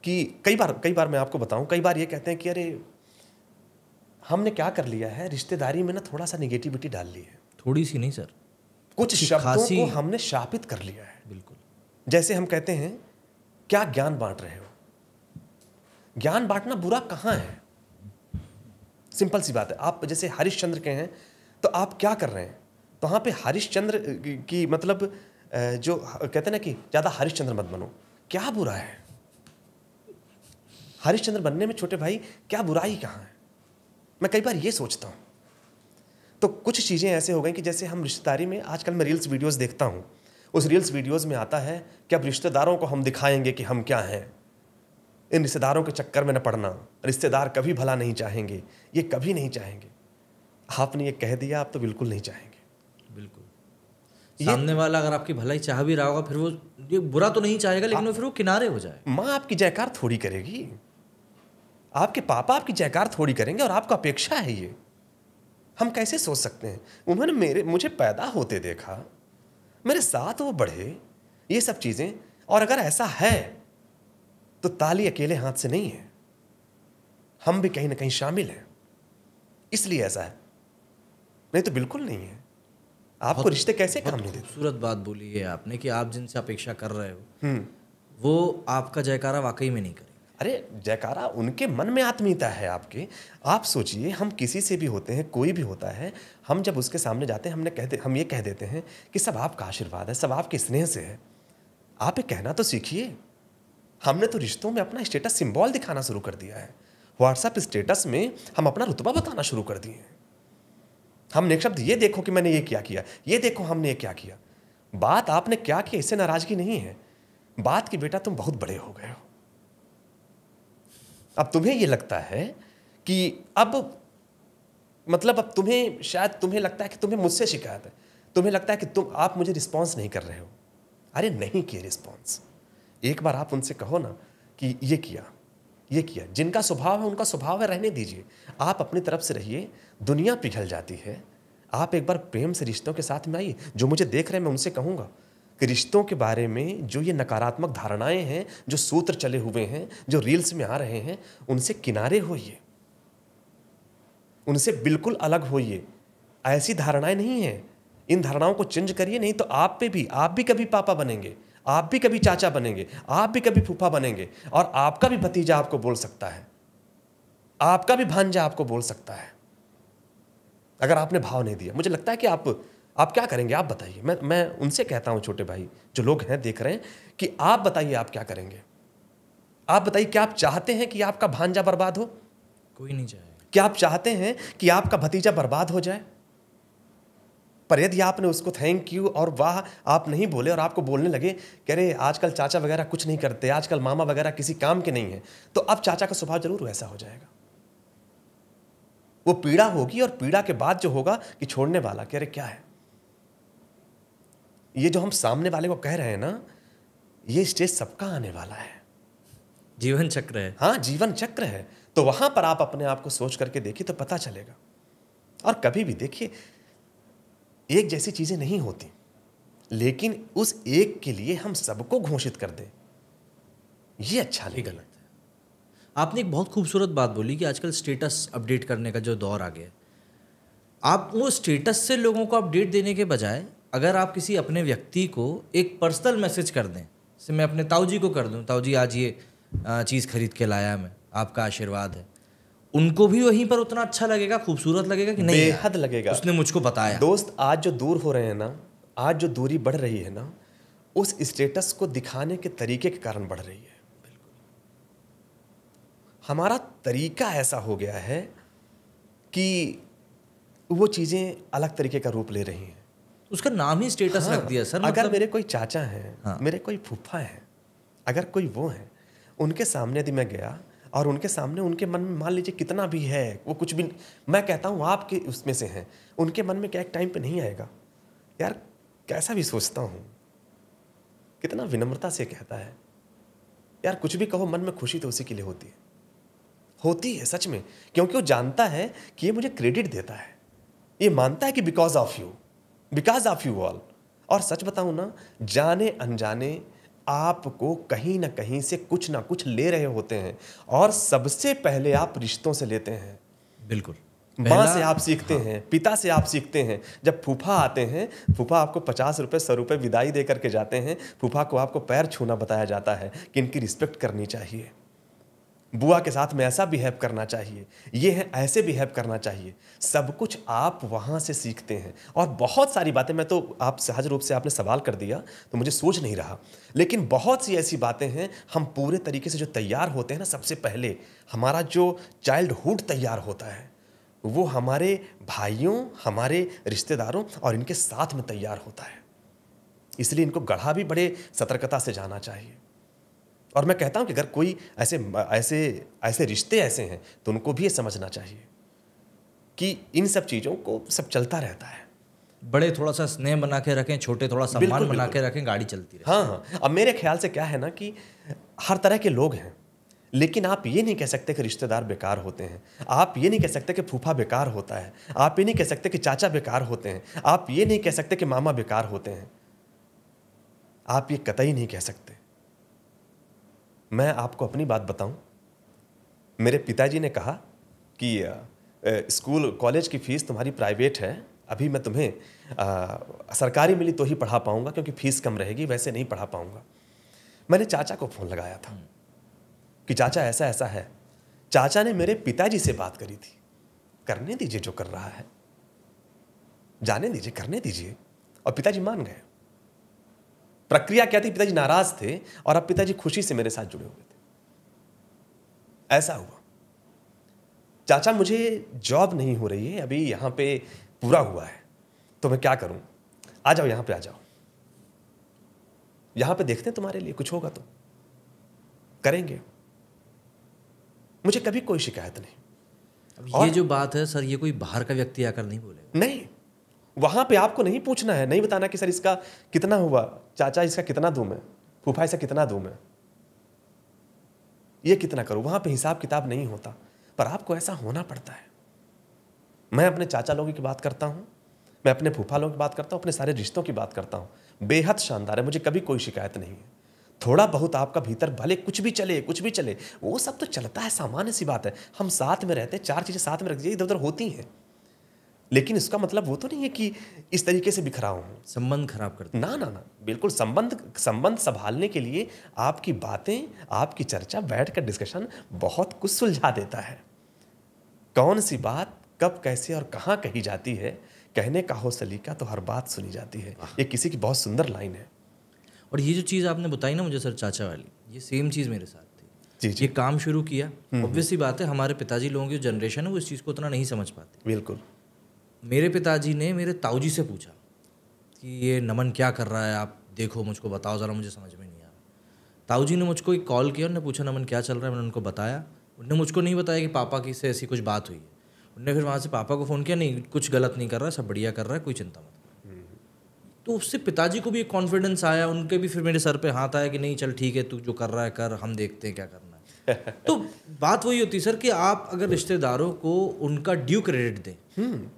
कि कई बार मैं आपको बताऊं, कई बार ये कहते हैं कि अरे हमने क्या कर लिया है, रिश्तेदारी में ना थोड़ा सा निगेटिविटी डाल ली है, थोड़ी सी नहीं सर, कुछ अच्छी शब्दों खासी। को हमने शापित कर लिया है। बिल्कुल। जैसे हम कहते हैं क्या ज्ञान बांट रहे हो। ज्ञान बांटना बुरा कहाँ है? सिंपल सी बात है। आप जैसे हरिश्चंद्र के हैं तो आप क्या कर रहे हैं? तो वहाँ पे हरिश्चंद्र की मतलब जो कहते हैं ना कि ज़्यादा हरिश्चंद्र मत बनो, क्या बुरा है? हरिश्चंद्र बनने में छोटे भाई क्या बुराई कहाँ है? मैं कई बार ये सोचता हूँ। तो कुछ चीज़ें ऐसे हो गई कि जैसे हम रिश्तेदारी में, आजकल मैं रील्स वीडियोस देखता हूँ, उस रील्स वीडियोस में आता है कि अब रिश्तेदारों को हम दिखाएंगे कि हम क्या हैं। इन रिश्तेदारों के चक्कर में न पड़ना, रिश्तेदार कभी भला नहीं चाहेंगे, ये कभी नहीं चाहेंगे। आपने ये कह दिया, आप तो बिल्कुल नहीं चाहेंगे। बिल्कुल। सामने वाला अगर आपकी भलाई चाह भी रहा होगा, फिर वो ये बुरा तो नहीं चाहेगा, लेकिन फिर वो किनारे हो जाए। माँ आपकी जयकार थोड़ी करेगी, आपके पापा आपकी जयकार थोड़ी करेंगे, और आपका अपेक्षा है ये। हम कैसे सोच सकते हैं? उन्होंने मुझे पैदा होते देखा, मेरे साथ वो बढ़े, ये सब चीज़ें। और अगर ऐसा है तो ताली अकेले हाथ से नहीं है, हम भी कहीं ना कहीं शामिल हैं, इसलिए ऐसा है, नहीं तो बिल्कुल नहीं है। आपको रिश्ते कैसे काम नहीं देते? खूबसूरत बात बोली है आपने कि आप जिनसे अपेक्षा कर रहे हो वो आपका जयकारा वाकई में नहीं करेंगे। अरे जयकारा उनके मन में आत्मीयता है आपके। आप सोचिए, हम किसी से भी होते हैं, कोई भी होता है, हम जब उसके सामने जाते हैं, हम ये कह देते हैं कि सब आपका आशीर्वाद है, सब आपके स्नेह से है। आप ये कहना तो सीखिए। हमने तो रिश्तों में अपना स्टेटस सिंबल दिखाना शुरू कर दिया है। व्हाट्सएप स्टेटस में हम अपना रुतबा बताना शुरू कर दिए हैं। हमने एक शब्द, ये देखो कि मैंने ये क्या किया, ये देखो हमने ये क्या किया। बात आपने क्या किया इससे नाराजगी नहीं है, बात कि बेटा तुम बहुत बड़े हो गए हो। अब तुम्हें ये लगता है कि अब तुम्हें, शायद तुम्हें लगता है कि तुम्हें मुझसे शिकायत है, तुम्हें लगता है कि आप मुझे रिस्पॉन्स नहीं कर रहे हो। अरे नहीं किए रिस्पॉन्स, एक बार आप उनसे कहो ना कि ये किया, ये किया। जिनका स्वभाव है उनका स्वभाव है, रहने दीजिए। आप अपनी तरफ से रहिए, दुनिया पिघल जाती है। आप एक बार प्रेम से रिश्तों के साथ में आइए। जो मुझे देख रहे हैं मैं उनसे कहूँगा कि रिश्तों के बारे में जो ये नकारात्मक धारणाएं हैं, जो सूत्र चले हुए हैं, जो रील्स में आ रहे हैं, उनसे किनारे होइए, उनसे बिल्कुल अलग होइए। ऐसी धारणाएं नहीं हैं, इन धारणाओं को चेंज करिए, नहीं तो आप भी कभी पापा बनेंगे, आप भी कभी चाचा बनेंगे, आप भी कभी फूफा बनेंगे, और आपका भी भतीजा आपको बोल सकता है, आपका भी भांजा आपको बोल सकता है, अगर आपने भाव नहीं दिया। मुझे लगता है कि आप क्या करेंगे? आप बताइए। मैं उनसे कहता हूं, छोटे भाई जो लोग हैं देख रहे हैं, कि आप बताइए आप क्या करेंगे। आप बताइए, क्या आप चाहते हैं कि आपका भांजा बर्बाद हो? कोई नहीं चाहेगा। क्या आप चाहते हैं कि आपका भतीजा बर्बाद हो जाए? पर यदि आपने उसको थैंक यू और वाह आप नहीं बोले, और आपको बोलने लगे कि अरे आजकल चाचा वगैरह कुछ नहीं करते, आजकल मामा वगैरह किसी काम के नहीं है, तो अब चाचा का स्वभाव जरूर वैसा हो जाएगा। वो पीड़ा होगी, और पीड़ा के बाद जो होगा कि छोड़ने वाला कि अरे क्या है ये जो हम सामने वाले को कह रहे हैं ना, ये स्टेज सबका आने वाला है, जीवन चक्र है। हाँ जीवन चक्र है। तो वहां पर आप अपने आप को सोच करके देखिए तो पता चलेगा। और कभी भी देखिए, एक जैसी चीजें नहीं होती, लेकिन उस एक के लिए हम सबको घोषित कर दें, ये अच्छा नहीं, गलत है। आपने एक बहुत खूबसूरत बात बोली कि आजकल स्टेटस अपडेट करने का जो दौर आ गया है, आप वो स्टेटस से लोगों को अपडेट देने के बजाय अगर आप किसी अपने व्यक्ति को एक पर्सनल मैसेज कर दें से मैं अपने ताऊ जी को कर दूं, ताऊ जी आज ये चीज़ खरीद के लाया मैं, आपका आशीर्वाद है, उनको भी वहीं पर उतना अच्छा लगेगा, खूबसूरत लगेगा कि नहीं बेहद लगेगा। उसने मुझको बताया। दोस्त, आज जो दूर हो रहे हैं ना, आज जो दूरी बढ़ रही है ना, उस स्टेटस को दिखाने के तरीके के कारण बढ़ रही है। बिल्कुल, हमारा तरीका ऐसा हो गया है कि वो चीजें अलग तरीके का रूप ले रही हैं। उसका नाम ही स्टेटस रख दिया सर। अगर मतलब मेरे कोई चाचा हैं, हाँ। मेरे कोई फूफा हैं, अगर कोई वो हैं, उनके सामने यदि मैं गया और उनके सामने उनके मन में मान लीजिए कितना भी है, वो कुछ भी, मैं कहता हूँ आपके उसमें से हैं, उनके मन में क्या एक टाइम पे नहीं आएगा, यार कैसा भी सोचता हूँ, कितना विनम्रता से कहता है, यार कुछ भी कहो, मन में खुशी तो उसी के लिए होती है सच में, क्योंकि वो जानता है कि ये मुझे क्रेडिट देता है, ये मानता है कि बिकॉज ऑफ यू ऑल। और सच बताऊं ना, जाने अनजाने आपको कहीं ना कहीं से कुछ ना कुछ ले रहे होते हैं, और सबसे पहले आप रिश्तों से लेते हैं। बिल्कुल, माँ से आप सीखते हैं, पिता से आप सीखते हैं। जब फूफा आते हैं, फूफा आपको 50 रुपये 100 रुपये विदाई दे करके जाते हैं, फूफा को आपको पैर छूना बताया जाता है कि इनकी रिस्पेक्ट करनी चाहिए, बुआ के साथ में ऐसा बिहेव करना चाहिए, ये है ऐसे बिहेव करना चाहिए। सब कुछ आप वहाँ से सीखते हैं। और बहुत सारी बातें, मैं तो आप सहज रूप से आपने सवाल कर दिया तो मुझे सोच नहीं रहा, लेकिन बहुत सी ऐसी बातें हैं, हम पूरे तरीके से जो तैयार होते हैं ना, सबसे पहले हमारा जो चाइल्डहुड तैयार होता है वो हमारे भाइयों, हमारे रिश्तेदारों और इनके साथ में तैयार होता है। इसलिए इनको गढ़ा भी बड़े सतर्कता से जाना चाहिए। और मैं कहता हूं कि अगर कोई ऐसे रिश्ते ऐसे हैं तो उनको भी ये समझना चाहिए कि इन सब चीज़ों को सब चलता रहता है। बड़े थोड़ा सा स्नेह बना के रखें, छोटे थोड़ा सम्मान बना के रखें, गाड़ी चलती रहे। हाँ, अब मेरे ख्याल से क्या है ना कि हर तरह के लोग हैं, लेकिन आप ये नहीं कह सकते कि रिश्तेदार बेकार होते हैं, आप ये नहीं कह सकते कि फूफा बेकार होता है, आप ये नहीं कह सकते कि चाचा बेकार होते हैं, आप ये नहीं कह सकते कि मामा बेकार होते हैं, आप ये कतई नहीं कह सकते। मैं आपको अपनी बात बताऊं, मेरे पिताजी ने कहा कि स्कूल कॉलेज की फ़ीस तुम्हारी प्राइवेट है, अभी मैं तुम्हें सरकारी मिली तो ही पढ़ा पाऊंगा, क्योंकि फ़ीस कम रहेगी, वैसे नहीं पढ़ा पाऊंगा। मैंने चाचा को फ़ोन लगाया था कि चाचा ऐसा ऐसा है। चाचा ने मेरे पिताजी से बात करी थी, करने दीजिए जो कर रहा है, जाने दीजिए, करने दीजिए, और पिताजी मान गए। प्रक्रिया क्या थी, पिताजी नाराज थे और अब पिताजी खुशी से मेरे साथ जुड़े हुए थे। ऐसा हुआ, चाचा मुझे जॉब नहीं हो रही है अभी, यहां पे पूरा हुआ है, तो मैं क्या करूं, आ जाओ यहां पे, आ जाओ यहां पे, देखते हैं तुम्हारे लिए कुछ होगा तो करेंगे। मुझे कभी कोई शिकायत नहीं। अब ये जो बात है सर, ये कोई बाहर का व्यक्ति आकर नहीं बोलेगा। नहीं, वहां पे आपको नहीं पूछना है, नहीं बताना कि सर इसका कितना हुआ, चाचा इसका कितना दूं मैं, फूफा इसका कितना दूं मैं, ये कितना करूं। वहां पे हिसाब किताब नहीं होता, पर आपको ऐसा होना पड़ता है। मैं अपने चाचा लोगों की बात करता हूं, मैं अपने फूफा लोगों की बात करता हूं, अपने सारे रिश्तों की बात करता हूं, बेहद शानदार है, मुझे कभी कोई शिकायत नहीं है। थोड़ा बहुत आपका भीतर भले कुछ भी चले, वो सब तो चलता है, सामान्य सी बात है। हम साथ में रहते हैं, चार चीजें साथ में रख दीजिए, इधर उधर होती हैं, लेकिन इसका मतलब वो तो नहीं है कि इस तरीके से बिखरा हूं, संबंध खराब करते। ना ना ना, बिल्कुल। संबंध संभालने के लिए आपकी बातें, आपकी चर्चा, बैठ कर डिस्कशन बहुत कुछ सुलझा देता है। कौन सी बात कब कैसे और कहाँ कही जाती है, कहने का हो सलीका तो हर बात सुनी जाती है, ये किसी की बहुत सुंदर लाइन है। और ये जो चीज़ आपने बताई ना मुझे सर, चाचा वाली, ये सेम चीज़ मेरे साथ थी। जी। ये काम शुरू किया, ऑब्वियस सी बात है, हमारे पिताजी लोगों की जनरेशन है, वो इस चीज़ को उतना नहीं समझ पाते। बिल्कुल। मेरे पिताजी ने मेरे ताऊ जी से पूछा कि ये नमन क्या कर रहा है, आप देखो, मुझको बताओ ज़रा, मुझे समझ में नहीं आ रहा। ताऊ जी ने मुझको एक कॉल किया, उन्होंने पूछा नमन क्या चल रहा है, मैंने उनको बताया। उन्होंने मुझको नहीं बताया कि पापा की से ऐसी कुछ बात हुई है। उन्होंने फिर वहाँ से पापा को फ़ोन किया, नहीं कुछ गलत नहीं कर रहा है, सब बढ़िया कर रहा है, कोई चिंता मत। तो उससे पिताजी को भी एक कॉन्फिडेंस आया, उनके भी फिर मेरे सर पे हाथ आया कि नहीं चल ठीक है, तू जो कर रहा है कर, हम देखते हैं क्या करना है। तो बात वही होती है सर कि आप अगर रिश्तेदारों को उनका ड्यू क्रेडिट दें।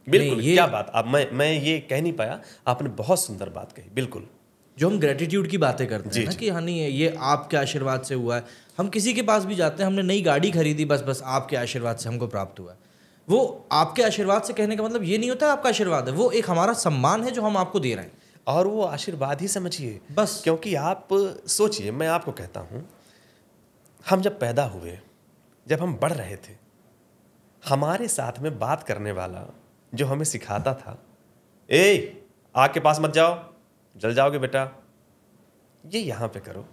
बिल्कुल, क्या बात। अब मैं ये कह नहीं पाया, आपने बहुत सुंदर बात कही। बिल्कुल, जो हम ग्रेटिट्यूड की बातें करते हैं ना कि हाँ नहीं ये आपके आशीर्वाद से हुआ है। हम किसी के पास भी जाते हैं, हमने नई गाड़ी खरीदी, बस आपके आशीर्वाद से हमको प्राप्त हुआ है। वो आपके आशीर्वाद से कहने का मतलब ये नहीं होता है आपका आशीर्वाद है, वो एक हमारा सम्मान है जो हम आपको दे रहे हैं। और वो आशीर्वाद ही समझिए बस। क्योंकि आप सोचिए, मैं आपको कहता हूँ, हम जब पैदा हुए, जब हम बढ़ रहे थे, हमारे साथ में बात करने वाला जो हमें सिखाता था, ए आग के पास मत जाओ, जल जाओगे बेटा, ये यहाँ पे करो,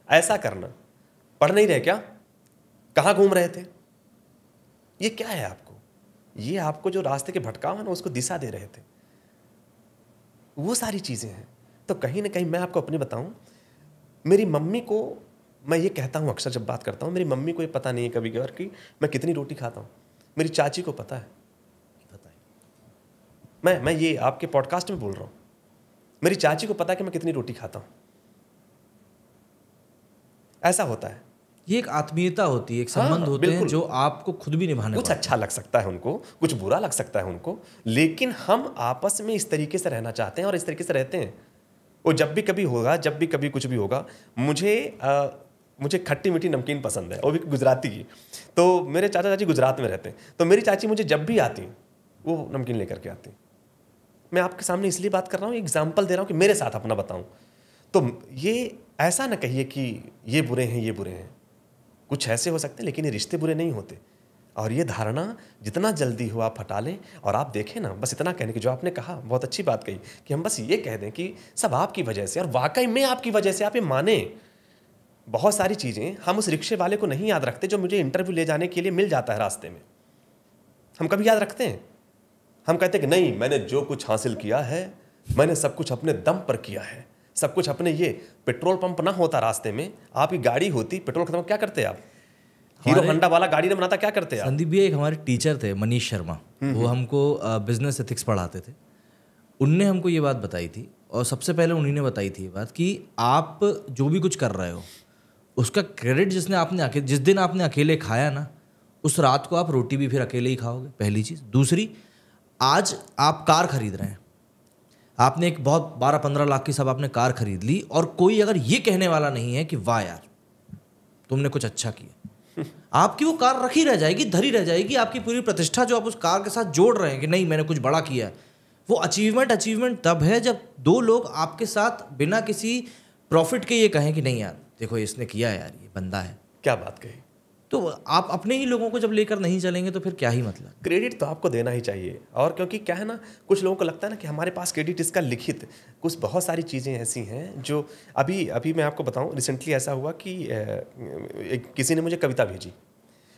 ऐसा करना, पढ़ नहीं रहे क्या, कहाँ घूम रहे थे, ये क्या है आपको, ये आपको जो रास्ते के भटकाव है ना उसको दिशा दे रहे थे, वो सारी चीज़ें हैं। तो कहीं ना कहीं मैं आपको अपनी बताऊं, मेरी मम्मी को मैं ये कहता हूँ अक्सर जब बात करता हूँ, मेरी मम्मी को ये पता नहीं है कभी कभार कि मैं कितनी रोटी खाता हूँ। मेरी चाची को पता है, मैं ये आपके पॉडकास्ट में बोल रहा हूँ, मेरी चाची को पता है कि मैं कितनी रोटी खाता हूँ। ऐसा होता है, ये एक आत्मीयता होती है, एक संबंध होते हैं जो आपको खुद भी निभाने कुछ अच्छा लग सकता है उनको, कुछ बुरा लग सकता है उनको, लेकिन हम आपस में इस तरीके से रहना चाहते हैं और इस तरीके से रहते हैं। वो जब भी कभी होगा, जब भी कभी कुछ भी होगा, मुझे खट्टी मीठी नमकीन पसंद है, वो भी गुजराती की। तो मेरे चाचा चाची गुजरात में रहते हैं, तो मेरी चाची मुझे जब भी आती वो नमकीन लेकर के आती। मैं आपके सामने इसलिए बात कर रहा हूँ, एग्जाम्पल दे रहा हूँ कि मेरे साथ अपना बताऊँ। तो ये ऐसा ना कहिए कि ये बुरे हैं, ये बुरे हैं, कुछ ऐसे हो सकते हैं, लेकिन ये रिश्ते बुरे नहीं होते। और ये धारणा जितना जल्दी हो आप हटा लें। और आप देखें ना, बस इतना कहने की, जो आपने कहा बहुत अच्छी बात कही, कि हम बस ये कह दें कि सब आपकी वजह से, और वाकई में आपकी वजह से, आप ये माने। बहुत सारी चीज़ें हम उस रिक्शे वाले को नहीं याद रखते जो मुझे इंटरव्यू ले जाने के लिए मिल जाता है रास्ते में। हम कभी याद रखते हैं? हम कहते हैं कि नहीं, मैंने जो कुछ हासिल किया है, मैंने सब कुछ अपने दम पर किया है, सब कुछ अपने। ये पेट्रोल पंप ना होता रास्ते में, आपकी गाड़ी होती, पेट्रोल खत्म, क्या करते आप? हीरो होंडा वाला गाड़ी ना बनाता, क्या करते आप? संदीप भैया एक हमारे टीचर थे, मनीष शर्मा, वो हमको बिजनेस एथिक्स पढ़ाते थे। उनने हमको ये बात बताई थी, और सबसे पहले उन्हीं ने बताई थी ये बात, कि आप जो भी कुछ कर रहे हो उसका क्रेडिट जिस दिन आपने अकेले खाया ना, उस रात को आप रोटी भी फिर अकेले ही खाओगे, पहली चीज़। दूसरी, आज आप कार खरीद रहे हैं, आपने एक बहुत 12-15 लाख की सब आपने कार खरीद ली, और कोई अगर ये कहने वाला नहीं है कि वाह यार तुमने कुछ अच्छा किया, आपकी वो कार रखी रह जाएगी, धरी रह जाएगी। आपकी पूरी प्रतिष्ठा जो आप उस कार के साथ जोड़ रहे हैं कि नहीं मैंने कुछ बड़ा किया है, वो अचीवमेंट तब है जब दो लोग आपके साथ बिना किसी प्रॉफिट के ये कहें कि नहीं यार देखो इसने किया यार, ये बंदा है। क्या बात कही। तो आप अपने ही लोगों को जब लेकर नहीं चलेंगे तो फिर क्या ही मतलब। क्रेडिट तो आपको देना ही चाहिए। और क्योंकि क्या है ना, कुछ लोगों को लगता है ना कि हमारे पास क्रेडिट इसका लिखित, कुछ बहुत सारी चीज़ें ऐसी हैं जो अभी मैं आपको बताऊं, रिसेंटली ऐसा हुआ कि किसी ने मुझे कविता भेजी।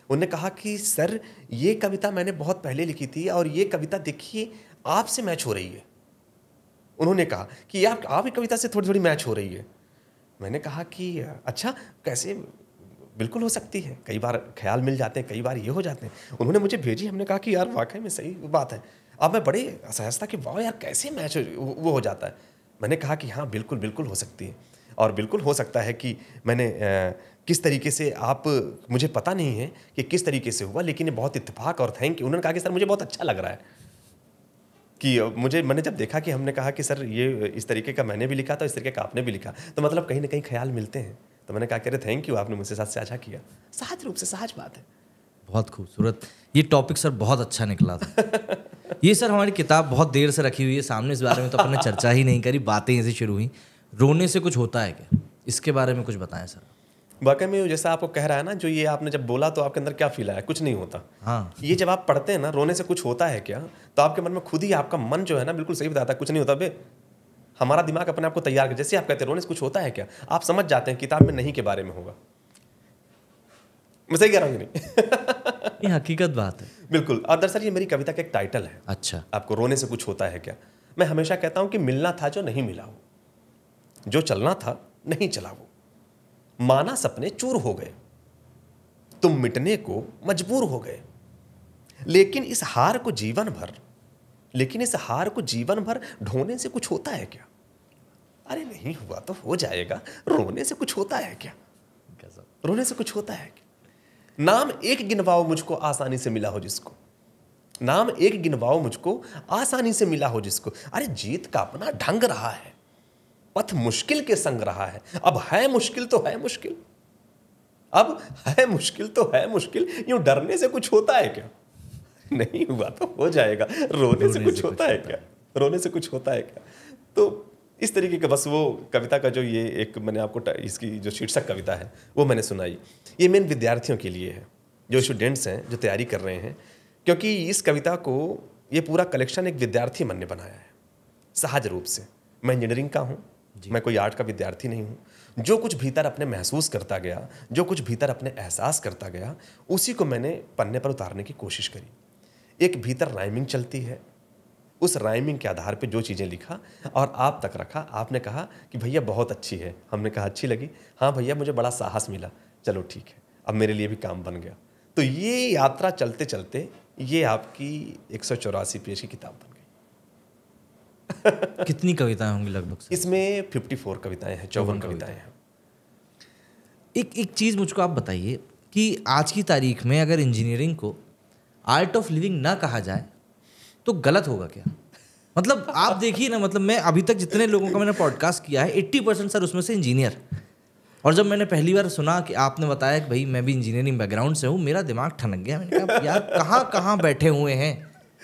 उन्होंने कहा कि सर ये कविता मैंने बहुत पहले लिखी थी और ये कविता देखिए आपसे मैच हो रही है। उन्होंने कहा कि आपकी कविता से थोड़ी थोड़ी मैच हो रही है। मैंने कहा कि अच्छा कैसे, बिल्कुल हो सकती है, कई बार ख्याल मिल जाते हैं, कई बार ये हो जाते हैं। उन्होंने मुझे भेजी, हमने कहा कि यार वाकई में सही बात है। अब मैं बड़े असहज था कि वाह यार कैसे मैच वो हो जाता है। मैंने कहा कि हाँ बिल्कुल बिल्कुल हो सकती है, और बिल्कुल हो सकता है कि मैंने किस तरीके से, आप मुझे पता नहीं है कि किस तरीके से हुआ, लेकिन ये बहुत इत्तेफाक और थैंक यू। उन्होंने कहा कि सर मुझे बहुत अच्छा लग रहा है कि मैंने जब देखा कि हमने कहा कि सर ये इस तरीके का मैंने भी लिखा था, इस तरीके का आपने भी लिखा, तो मतलब कहीं ना कहीं ख्याल मिलते हैं। तो मैंने कहा अरे थैंक यू, आपने मुझसे साथ साझा किया। सहज रूप से सहज बात है। बहुत खूबसूरत ये टॉपिक सर, बहुत अच्छा निकला था। ये सर हमारी किताब बहुत देर से रखी हुई है सामने, इस बारे में तो अपन ने चर्चा ही नहीं करी, बातें ऐसे शुरू हुई। रोने से कुछ होता है क्या, इसके बारे में कुछ बताएं सर। वाकई में जैसा आपको कह रहा है ना, जो ये आपने जब बोला तो आपके अंदर क्या फील आया? कुछ नहीं होता। हाँ, ये जब आप पढ़ते हैं ना, रोने से कुछ होता है क्या, तो आपके मन में खुद ही आपका मन जो है ना बिल्कुल सही बताता है, कुछ नहीं होता बे। हमारा दिमाग अपने आप को तैयार कर, जैसे आप कहते हैं रोने से कुछ होता है क्या, आप समझ जाते हैं किताब में नहीं के बारे में होगा। मैं सही कह रहा हूँ नहीं? ये हकीकत बात है बिल्कुल। और दरअसल ये मेरी कविता का एक टाइटल है। अच्छा, आपको रोने से कुछ होता है क्या। मैं हमेशा कहता हूं कि मिलना था जो नहीं मिला वो, जो चलना था नहीं चला वो, माना सपने चूर हो गए, तुम मिटने को मजबूर हो गए, लेकिन इस हार को जीवन भर ढोने से कुछ होता है क्या। अरे नहीं हुआ तो हो जाएगा, रोने से कुछ होता है क्या, रोने से कुछ होता है क्या। नाम एक गिनवाओ मुझको आसानी से मिला हो जिसको, नाम एक गिनवाओ मुझको आसानी से मिला हो जिसको। अरे जीत का अपना ढंग रहा है, पथ मुश्किल के संग रहा है। अब है मुश्किल तो है मुश्किल, अब है मुश्किल तो है मुश्किल, यूं डरने से कुछ होता है क्या। नहीं हुआ तो हो जाएगा, रोने से कुछ होता है क्या, रोने से कुछ होता है क्या। तो इस तरीके का बस वो कविता का जो ये एक मैंने आपको इसकी जो शीर्षक कविता है वो मैंने सुनाई। ये मेन विद्यार्थियों के लिए है, जो स्टूडेंट्स हैं जो तैयारी कर रहे हैं, क्योंकि इस कविता को ये पूरा कलेक्शन एक विद्यार्थी मन ने बनाया है सहज रूप से। मैं इंजीनियरिंग का हूँ, मैं कोई आर्ट का विद्यार्थी नहीं हूँ। जो कुछ भीतर अपने महसूस करता गया, जो कुछ भीतर अपने एहसास करता गया, उसी को मैंने पन्ने पर उतारने की कोशिश करी। एक भीतर राइमिंग चलती है, उस राइमिंग के आधार पे जो चीज़ें लिखा और आप तक रखा। आपने कहा कि भैया बहुत अच्छी है, हमने कहा अच्छी लगी, हाँ भैया मुझे बड़ा साहस मिला, चलो ठीक है, अब मेरे लिए भी काम बन गया। तो ये यात्रा चलते चलते ये आपकी 184 पेज की किताब बन गई। कितनी कविताएं होंगी लगभग सर? इसमें 54 कविताएं हैं, 54 कविताएं हैं। एक चीज़ मुझको आप बताइए कि आज की तारीख में अगर इंजीनियरिंग को आर्ट ऑफ लिविंग ना कहा जाए तो गलत होगा क्या? मतलब आप देखिए ना, मतलब मैं अभी तक जितने लोगों का मैंने पॉडकास्ट किया है 80% सर उसमें से इंजीनियर। और जब मैंने पहली बार सुना कि आपने बताया कि भाई मैं भी इंजीनियरिंग बैकग्राउंड से हूँ, मेरा दिमाग ठनक गया। मैंने कहा यार कहाँ कहाँ बैठे हुए हैं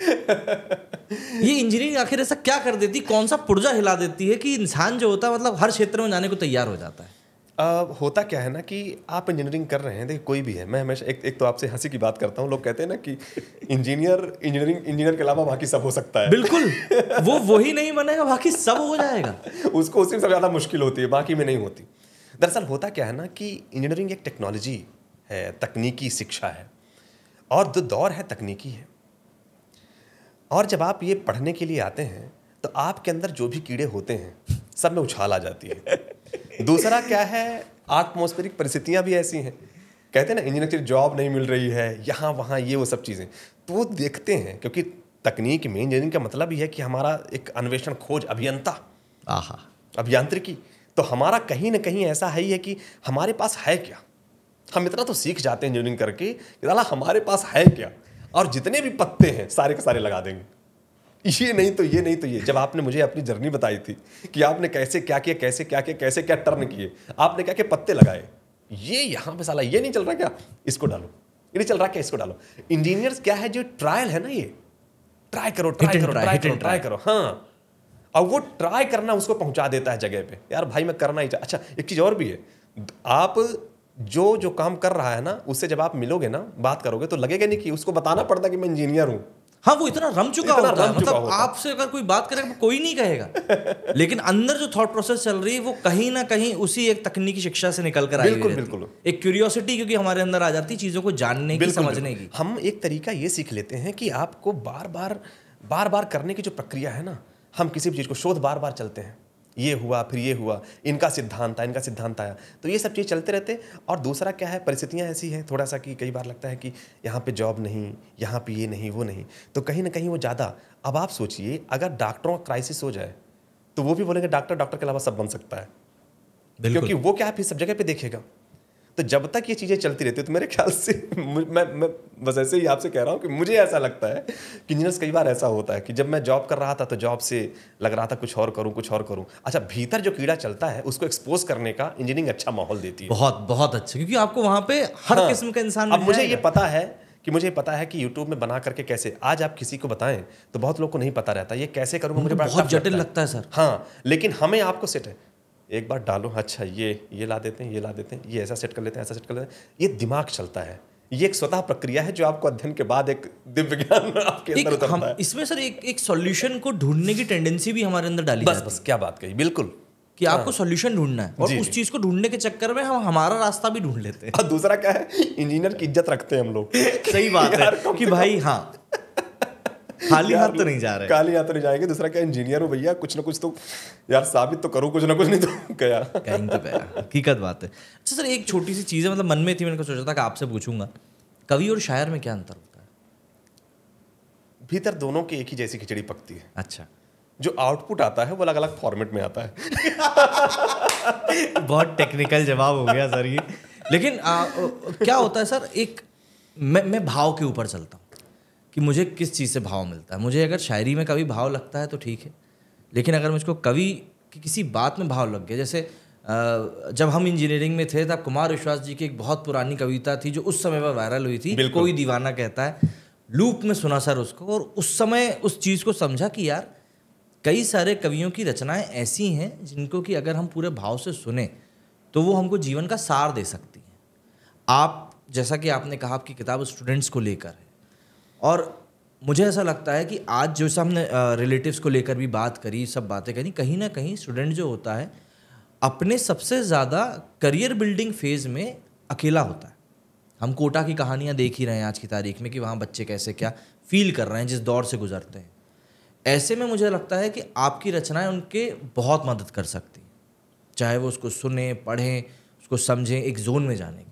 ये इंजीनियरिंग आखिर ऐसा क्या कर देती, कौन सा पुर्जा हिला देती है कि इंसान जो होता है मतलब हर क्षेत्र में जाने को तैयार हो जाता है? होता क्या है ना कि आप इंजीनियरिंग कर रहे हैं, देखिए कोई भी है, मैं हमेशा एक तो आपसे हंसी की बात करता हूँ। लोग कहते हैं ना कि इंजीनियर के अलावा बाकी सब हो सकता है। बिल्कुल, वही नहीं बनेगा, बाकी सब हो जाएगा। उसको उसी में सबसे ज़्यादा मुश्किल होती है, बाकी में नहीं होती। दरअसल होता क्या है ना कि इंजीनियरिंग एक टेक्नोलॉजी है, तकनीकी शिक्षा है, और जो दौर है तकनीकी है। और जब आप ये पढ़ने के लिए आते हैं तो आपके अंदर जो भी कीड़े होते हैं सब में उछाल आ जाती है। दूसरा क्या है, आत्मोस्फेरिक परिस्थितियां भी ऐसी हैं। कहते हैं ना इंजीनियर की जॉब नहीं मिल रही है, यहाँ वहाँ ये वो सब चीज़ें, तो वो देखते हैं। क्योंकि तकनीक में इंजीनियरिंग का मतलब ही है कि हमारा एक अन्वेषण, खोज, अभियंता, अभियांत्रिकी, तो हमारा कहीं ना कहीं ऐसा है ही है कि हमारे पास है क्या। हम इतना तो सीख जाते हैं इंजीनियरिंग करके कि साला हमारे पास है क्या, और जितने भी पत्ते हैं सारे के सारे लगा देंगे, ये नहीं तो ये, नहीं तो ये। जब आपने मुझे अपनी जर्नी बताई थी कि आपने कैसे क्या किया, कैसे क्या किया, कैसे क्या टर्न किए, आपने क्या क्या पत्ते लगाए, ये यहाँ पे साला ये नहीं चल रहा क्या, इसको डालो, ये नहीं चल रहा क्या, इसको डालो। इंजीनियर्स क्या है, जो ट्रायल है ना, ये ट्राई करो ट्राई करो ट्राई करो ट्राई करो, हाँ, और वो ट्राई करना उसको पहुंचा देता है जगह पे। यार भाई मैं करना ही चाहिए। अच्छा एक चीज़ और भी है, आप जो काम कर रहा है ना, उससे जब आप मिलोगे ना, बात करोगे, तो लगेगा नहीं कि उसको बताना पड़ता कि मैं इंजीनियर हूँ। हाँ, वो इतना रम चुका होता है, मतलब आपसे अगर कोई बात करेगा कोई नहीं कहेगा, लेकिन अंदर जो थॉट प्रोसेस चल रही है वो कहीं ना कहीं उसी एक तकनीकी शिक्षा से निकल कर आई है। बिल्कुल बिल्कुल, एक क्यूरियोसिटी क्योंकि हमारे अंदर आ जाती है चीज़ों को जानने की, समझने की। हम एक तरीका ये सीख लेते हैं कि आपको बार बार करने की जो प्रक्रिया है ना, हम किसी भी चीज़ को शोध बार बार चलते हैं, ये हुआ फिर ये हुआ, इनका सिद्धांत आया, तो ये सब चीज़ चलते रहते। और दूसरा क्या है, परिस्थितियाँ ऐसी हैं थोड़ा सा कि कई बार लगता है कि यहाँ पे जॉब नहीं, यहाँ पे ये नहीं वो नहीं, तो कहीं ना कहीं वो ज़्यादा। अब आप सोचिए अगर डॉक्टरों का क्राइसिस हो जाए तो वो भी बोलेंगे डॉक्टर के अलावा सब बन सकता है, क्योंकि वो क्या है फिर सब जगह पे देखेगा। तो जब तक ये चीज़ें चलती रहती है, तो मेरे ख्याल से मैं बस ऐसे ही आपसे कह रहा हूँ कि मुझे ऐसा लगता है कि इंजीनियर्स कई बार ऐसा होता है कि जब मैं जॉब कर रहा था तो जॉब से लग रहा था कुछ और करूँ। अच्छा, भीतर जो कीड़ा चलता है उसको एक्सपोज करने का इंजीनियरिंग अच्छा माहौल देती है, बहुत अच्छा, क्योंकि आपको वहाँ पे हर किस्म का इंसान। अब मुझे ये पता है कि यूट्यूब में बना करके कैसे, आज आप किसी को बताएं तो बहुत लोग को नहीं पता रहता ये कैसे करूँगा, मुझे बहुत जटिल लगता है सर। हाँ, लेकिन हमें आपको सेट है, एक बार डालो, अच्छा ये ला देते हैं, ये ऐसा सेट कर लेते हैं, ऐसा सेट कर लेते हैं, ये दिमाग चलता है। ये एक स्वतः प्रक्रिया है जो आपको अध्ययन के बाद एक दिव्य ज्ञान आपके अंदर उतरता है। इसमें सर एक सॉल्यूशन को ढूंढने की टेंडेंसी भी हमारे अंदर डाली बस क्या बात कही, बिल्कुल, कि आपको सॉल्यूशन ढूंढना है, और उस चीज को ढूंढने के चक्कर में हम हमारा रास्ता भी ढूंढ लेते हैं। और दूसरा क्या है, इंजीनियर की इज्जत रखते हैं हम लोग। सही बात है कि भाई हाँ, खाली हाथ तो नहीं जा रहे, खाली हाथ तो नहीं जाएंगे। दूसरा क्या, इंजीनियर हो भैया, कुछ ना कुछ तो यार साबित तो करो, कुछ ना कुछ, नहीं तो गया कहीं तो गया। हकीकत बात है। अच्छा सर, एक छोटी सी चीज़ है, मतलब मन में थी, मैंने सोचा था कि आपसे पूछूंगा, कवि और शायर में क्या अंतर होता है? भीतर दोनों की एक ही जैसी खिचड़ी पकती है। अच्छा, जो आउटपुट आता है वो अलग अलग फॉर्मेट में आता है। बहुत टेक्निकल जवाब हो गया सर ये, लेकिन क्या होता है सर, एक मैं भाव के ऊपर चलता हूँ कि मुझे किस चीज़ से भाव मिलता है। मुझे अगर शायरी में कभी भाव लगता है तो ठीक है, लेकिन अगर मुझको कवि की किसी बात में भाव लग गया, जैसे जब हम इंजीनियरिंग में थे तब कुमार विश्वास जी की एक बहुत पुरानी कविता थी जो उस समय पर वायरल हुई थी, कोई दीवाना कहता है, लूप में सुना सर उसको, और उस समय उस चीज़ को समझा कि यार कई सारे कवियों की रचनाएं ऐसी हैं जिनको कि अगर हम पूरे भाव से सुने तो वो हमको जीवन का सार दे सकती हैं। आप जैसा कि आपने कहा आपकी किताब स्टूडेंट्स को लेकर है, और मुझे ऐसा लगता है कि आज जो हमने रिलेटिव्स को लेकर भी बात करी, सब बातें करी, कहीं ना कहीं स्टूडेंट जो होता है अपने सबसे ज़्यादा करियर बिल्डिंग फेज़ में अकेला होता है। हम कोटा की कहानियाँ देख ही रहे हैं आज की तारीख में कि वहाँ बच्चे कैसे क्या फील कर रहे हैं जिस दौर से गुजरते हैं। ऐसे में मुझे लगता है कि आपकी रचनाएं उनके बहुत मदद कर सकती हैं, चाहे वो उसको सुने, पढ़ें, उसको समझें, एक जोन में जाने की।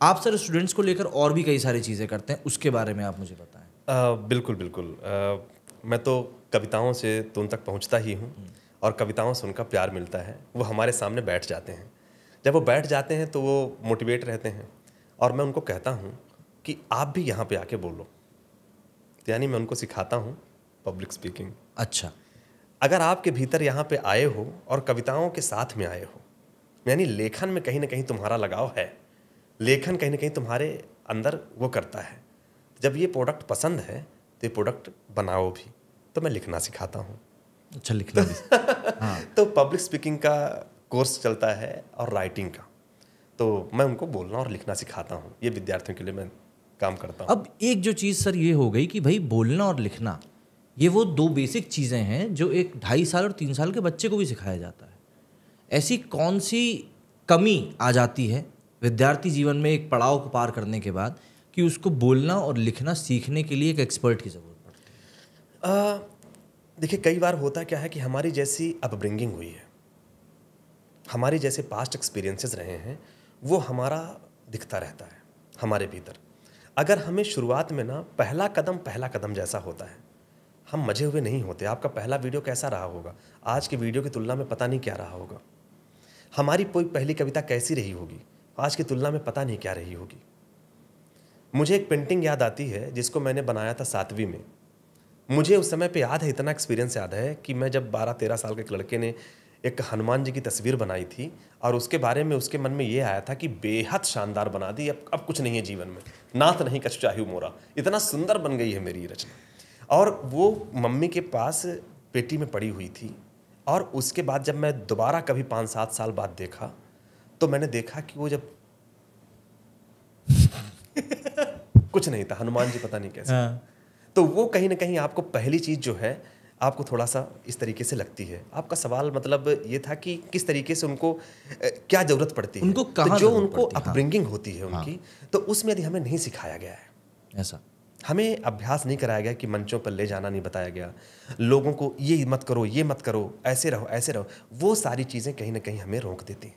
आप सर स्टूडेंट्स को लेकर और भी कई सारी चीज़ें करते हैं, उसके बारे में आप मुझे बताएं। बिल्कुल बिल्कुल। मैं तो कविताओं से तो उन तक पहुंचता ही हूं, और कविताओं से उनका प्यार मिलता है। वो हमारे सामने बैठ जाते हैं, जब वो बैठ जाते हैं तो वो मोटिवेट रहते हैं, और मैं उनको कहता हूं कि आप भी यहाँ पे आके बोलो। यानी मैं उनको सिखाता हूँ पब्लिक स्पीकिंग। अच्छा, अगर आपके भीतर यहाँ पे आए हो और कविताओं के साथ में आए हो, यानी लेखन में कहीं ना कहीं तुम्हारा लगाव है, लेखन कहीं ना कहीं तुम्हारे अंदर वो करता है, जब ये प्रोडक्ट पसंद है तो ये प्रोडक्ट बनाओ भी। तो मैं लिखना सिखाता हूँ। अच्छा, लिखना भी। हाँ, तो पब्लिक स्पीकिंग का कोर्स चलता है और राइटिंग का, तो मैं उनको बोलना और लिखना सिखाता हूँ। ये विद्यार्थियों के लिए मैं काम करता हूँ। अब एक जो चीज़ सर ये हो गई कि भाई बोलना और लिखना ये वो दो बेसिक चीज़ें हैं जो एक 2.5 साल और 3 साल के बच्चे को भी सिखाया जाता है। ऐसी कौन सी कमी आ जाती है विद्यार्थी जीवन में एक पड़ाव को पार करने के बाद कि उसको बोलना और लिखना सीखने के लिए एक एक्सपर्ट की ज़रूरत पड़ती है? देखिए, कई बार होता क्या है कि हमारी जैसी अपब्रिंगिंग हुई है, हमारी जैसे पास्ट एक्सपीरियंसेस रहे हैं, वो हमारा दिखता रहता है हमारे भीतर। अगर हमें शुरुआत में ना पहला कदम जैसा होता है, हम मजे हुए नहीं होते। आपका पहला वीडियो कैसा रहा होगा, आज की वीडियो की तुलना में पता नहीं क्या रहा होगा। हमारी कोई पहली कविता कैसी रही होगी, आज की तुलना में पता नहीं क्या रही होगी। मुझे एक पेंटिंग याद आती है जिसको मैंने बनाया था 7वीं में। मुझे उस समय पे याद है, इतना एक्सपीरियंस याद है कि मैं जब 12-13 साल के एक लड़के ने एक हनुमान जी की तस्वीर बनाई थी, और उसके बारे में उसके मन में ये आया था कि बेहद शानदार बना दी, अब कुछ नहीं है जीवन में, नाथ नहीं कछु चाहूँ मोरा, इतना सुंदर बन गई है मेरी ये रचना। और वो मम्मी के पास पेटी में पड़ी हुई थी, और उसके बाद जब मैं दोबारा कभी 5-7 साल बाद देखा तो मैंने देखा कि वो जब कुछ नहीं था, हनुमान जी पता नहीं कैसे। तो वो कहीं ना कहीं आपको पहली चीज़ जो है आपको थोड़ा सा इस तरीके से लगती है। आपका सवाल मतलब ये था कि किस तरीके से उनको क्या ज़रूरत पड़ती है, उनको तो जो उनको हाँ, अपब्रिंगिंग होती है उनकी, तो उसमें यदि हमें नहीं सिखाया गया है, ऐसा हमें अभ्यास नहीं कराया गया कि मंचों पर ले जाना नहीं बताया गया, लोगों को ये मत करो, ये मत करो, ऐसे रहो, ऐसे रहो, वो सारी चीज़ें कहीं ना कहीं हमें रोक देती हैं।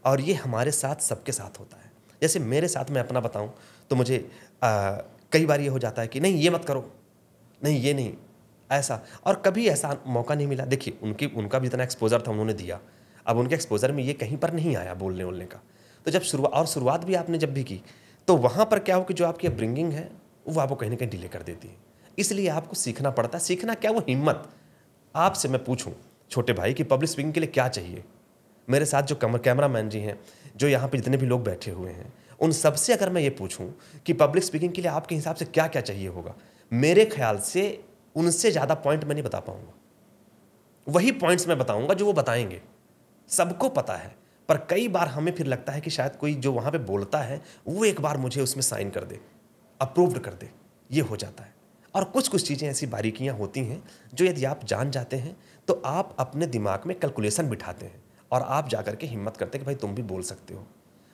और ये हमारे साथ सबके साथ होता है। जैसे मेरे साथ मैं अपना बताऊं तो मुझे कई बार ये हो जाता है कि नहीं ये मत करो, नहीं ये नहीं, ऐसा। और कभी ऐसा मौका नहीं मिला। देखिए, उनका भी इतना एक्सपोजर था, उन्होंने दिया, अब उनके एक्सपोजर में ये कहीं पर नहीं आया बोलने वोलने का। तो जब शुरुआत भी आपने जब भी की तो वहाँ पर क्या हो कि जो आपकी अपब्रिंगिंग है वो आपको कहीं ना कहीं डिले कर देती है। इसलिए आपको सीखना पड़ता है। सीखना क्या, वो हिम्मत। आपसे मैं पूछूं छोटे भाई कि पब्लिक स्पीकिंग के लिए क्या चाहिए, मेरे साथ जो कैमरा मैन जी हैं, जो यहाँ पे जितने भी लोग बैठे हुए हैं, उन सबसे अगर मैं ये पूछूं कि पब्लिक स्पीकिंग के लिए आपके हिसाब से क्या क्या चाहिए होगा, मेरे ख्याल से उनसे ज़्यादा पॉइंट मैं नहीं बता पाऊंगा। वही पॉइंट्स मैं बताऊंगा जो वो बताएंगे। सबको पता है, पर कई बार हमें फिर लगता है कि शायद कोई जो वहाँ पे बोलता है वो एक बार मुझे उसमें साइन कर दे, अप्रूव्ड कर दे, ये हो जाता है। और कुछ कुछ चीज़ें ऐसी बारीकियाँ होती हैं जो यदि आप जान जाते हैं तो आप अपने दिमाग में कैलकुलेशन बिठाते हैं और आप जाकर के हिम्मत करते हैं कि भाई तुम भी बोल सकते हो।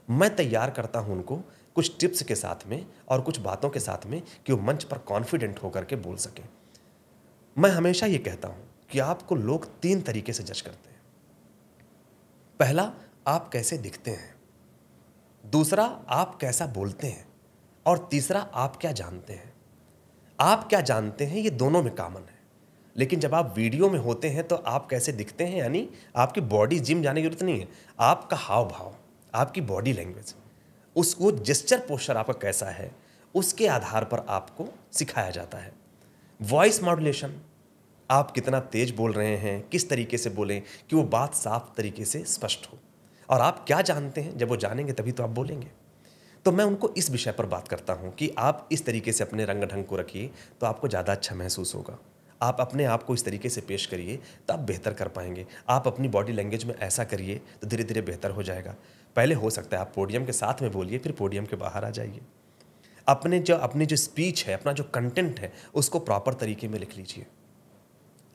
मैं तैयार करता हूं उनको कुछ टिप्स के साथ में और कुछ बातों के साथ में कि वो मंच पर कॉन्फिडेंट होकर के बोल सकें। मैं हमेशा ये कहता हूं कि आपको लोग 3 तरीके से जज करते हैं। पहला, आप कैसे दिखते हैं, दूसरा आप कैसा बोलते हैं, और तीसरा आप क्या जानते हैं। आप क्या जानते हैं ये दोनों में कॉमन है, लेकिन जब आप वीडियो में होते हैं तो आप कैसे दिखते हैं, यानी आपकी बॉडी जिम जाने की जरूरत नहीं है, आपका हाव भाव, आपकी बॉडी लैंग्वेज, उसको जेस्चर पोस्चर आपका कैसा है, उसके आधार पर आपको सिखाया जाता है। वॉइस मॉड्यूलेशन, आप कितना तेज बोल रहे हैं, किस तरीके से बोलें कि वो बात साफ तरीके से स्पष्ट हो। और आप क्या जानते हैं, जब वो जानेंगे तभी तो आप बोलेंगे। तो मैं उनको इस विषय पर बात करता हूं कि आप इस तरीके से अपने रंग ढंग को रखिए तो आपको ज़्यादा अच्छा महसूस होगा। आप अपने आप को इस तरीके से पेश करिए तो आप बेहतर कर पाएंगे। आप अपनी बॉडी लैंग्वेज में ऐसा करिए तो धीरे धीरे बेहतर हो जाएगा। पहले हो सकता है आप पोडियम के साथ में बोलिए, फिर पोडियम के बाहर आ जाइए। अपनी जो स्पीच है, अपना जो कंटेंट है, उसको प्रॉपर तरीके में लिख लीजिए।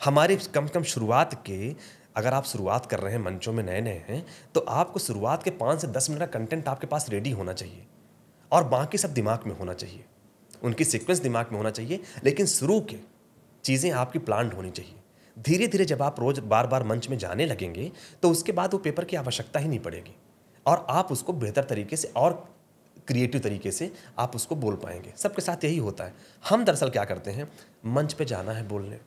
हमारे कम से कम शुरुआत के, अगर आप शुरुआत कर रहे हैं, मंचों में नए नए हैं, तो आपको शुरुआत के 5 से 10 मिनट का कंटेंट आपके पास रेडी होना चाहिए और बाकी सब दिमाग में होना चाहिए, उनकी सीक्वेंस दिमाग में होना चाहिए, लेकिन शुरू के चीज़ें आपकी प्लान्ड होनी चाहिए। धीरे धीरे जब आप रोज बार बार मंच में जाने लगेंगे तो उसके बाद वो पेपर की आवश्यकता ही नहीं पड़ेगी और आप उसको बेहतर तरीके से और क्रिएटिव तरीके से आप उसको बोल पाएंगे। सबके साथ यही होता है। हम दरअसल क्या करते हैं, मंच पे जाना है बोलने,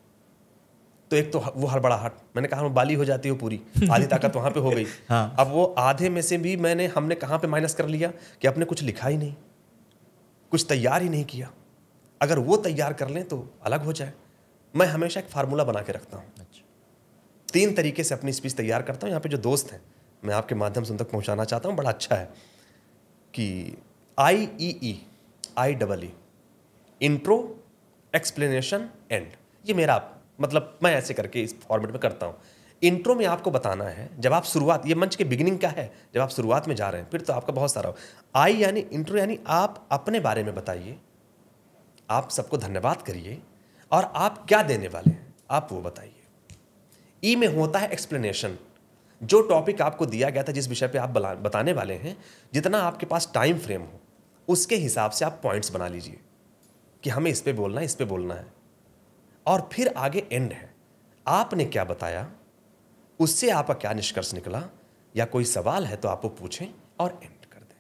तो एक तो वो हड़बड़ाहट, मैंने कहा बाली हो जाती है पूरी, आधी ताकत वहाँ पे हो गई। हाँ। अब वो आधे में से भी हमने कहाँ पे माइनस कर लिया कि आपने कुछ लिखा ही नहीं, कुछ तैयार ही नहीं किया। अगर वो तैयार कर लें तो अलग हो जाए। मैं हमेशा एक फार्मूला बना के रखता हूँ। अच्छा। 3 तरीके से अपनी स्पीच तैयार करता हूँ। यहाँ पे जो दोस्त हैं, मैं आपके माध्यम से उन तक पहुँचाना चाहता हूँ, बड़ा अच्छा है कि IEE इंट्रो, एक्सप्लेनेशन, एंड। ये मेरा मतलब मैं ऐसे करके इस फॉर्मेट में करता हूँ। इंट्रो में आपको बताना है, जब आप शुरुआत, ये मंच के बिगिनिंग का है, जब आप शुरुआत में जा रहे हैं, फिर तो आपका बहुत सारा आई यानी इंट्रो, यानी आप अपने बारे में बताइए, आप सबको धन्यवाद करिए और आप क्या देने वाले हैं आप वो बताइए। ई में होता है एक्सप्लेनेशन, जो टॉपिक आपको दिया गया था, जिस विषय पे आप बताने वाले हैं, जितना आपके पास टाइम फ्रेम हो उसके हिसाब से आप पॉइंट्स बना लीजिए कि हमें इस पे बोलना है, इस पे बोलना है। और फिर आगे एंड है, आपने क्या बताया, उससे आपका क्या निष्कर्ष निकला, या कोई सवाल है तो आप वो पूछें और एंड कर दें।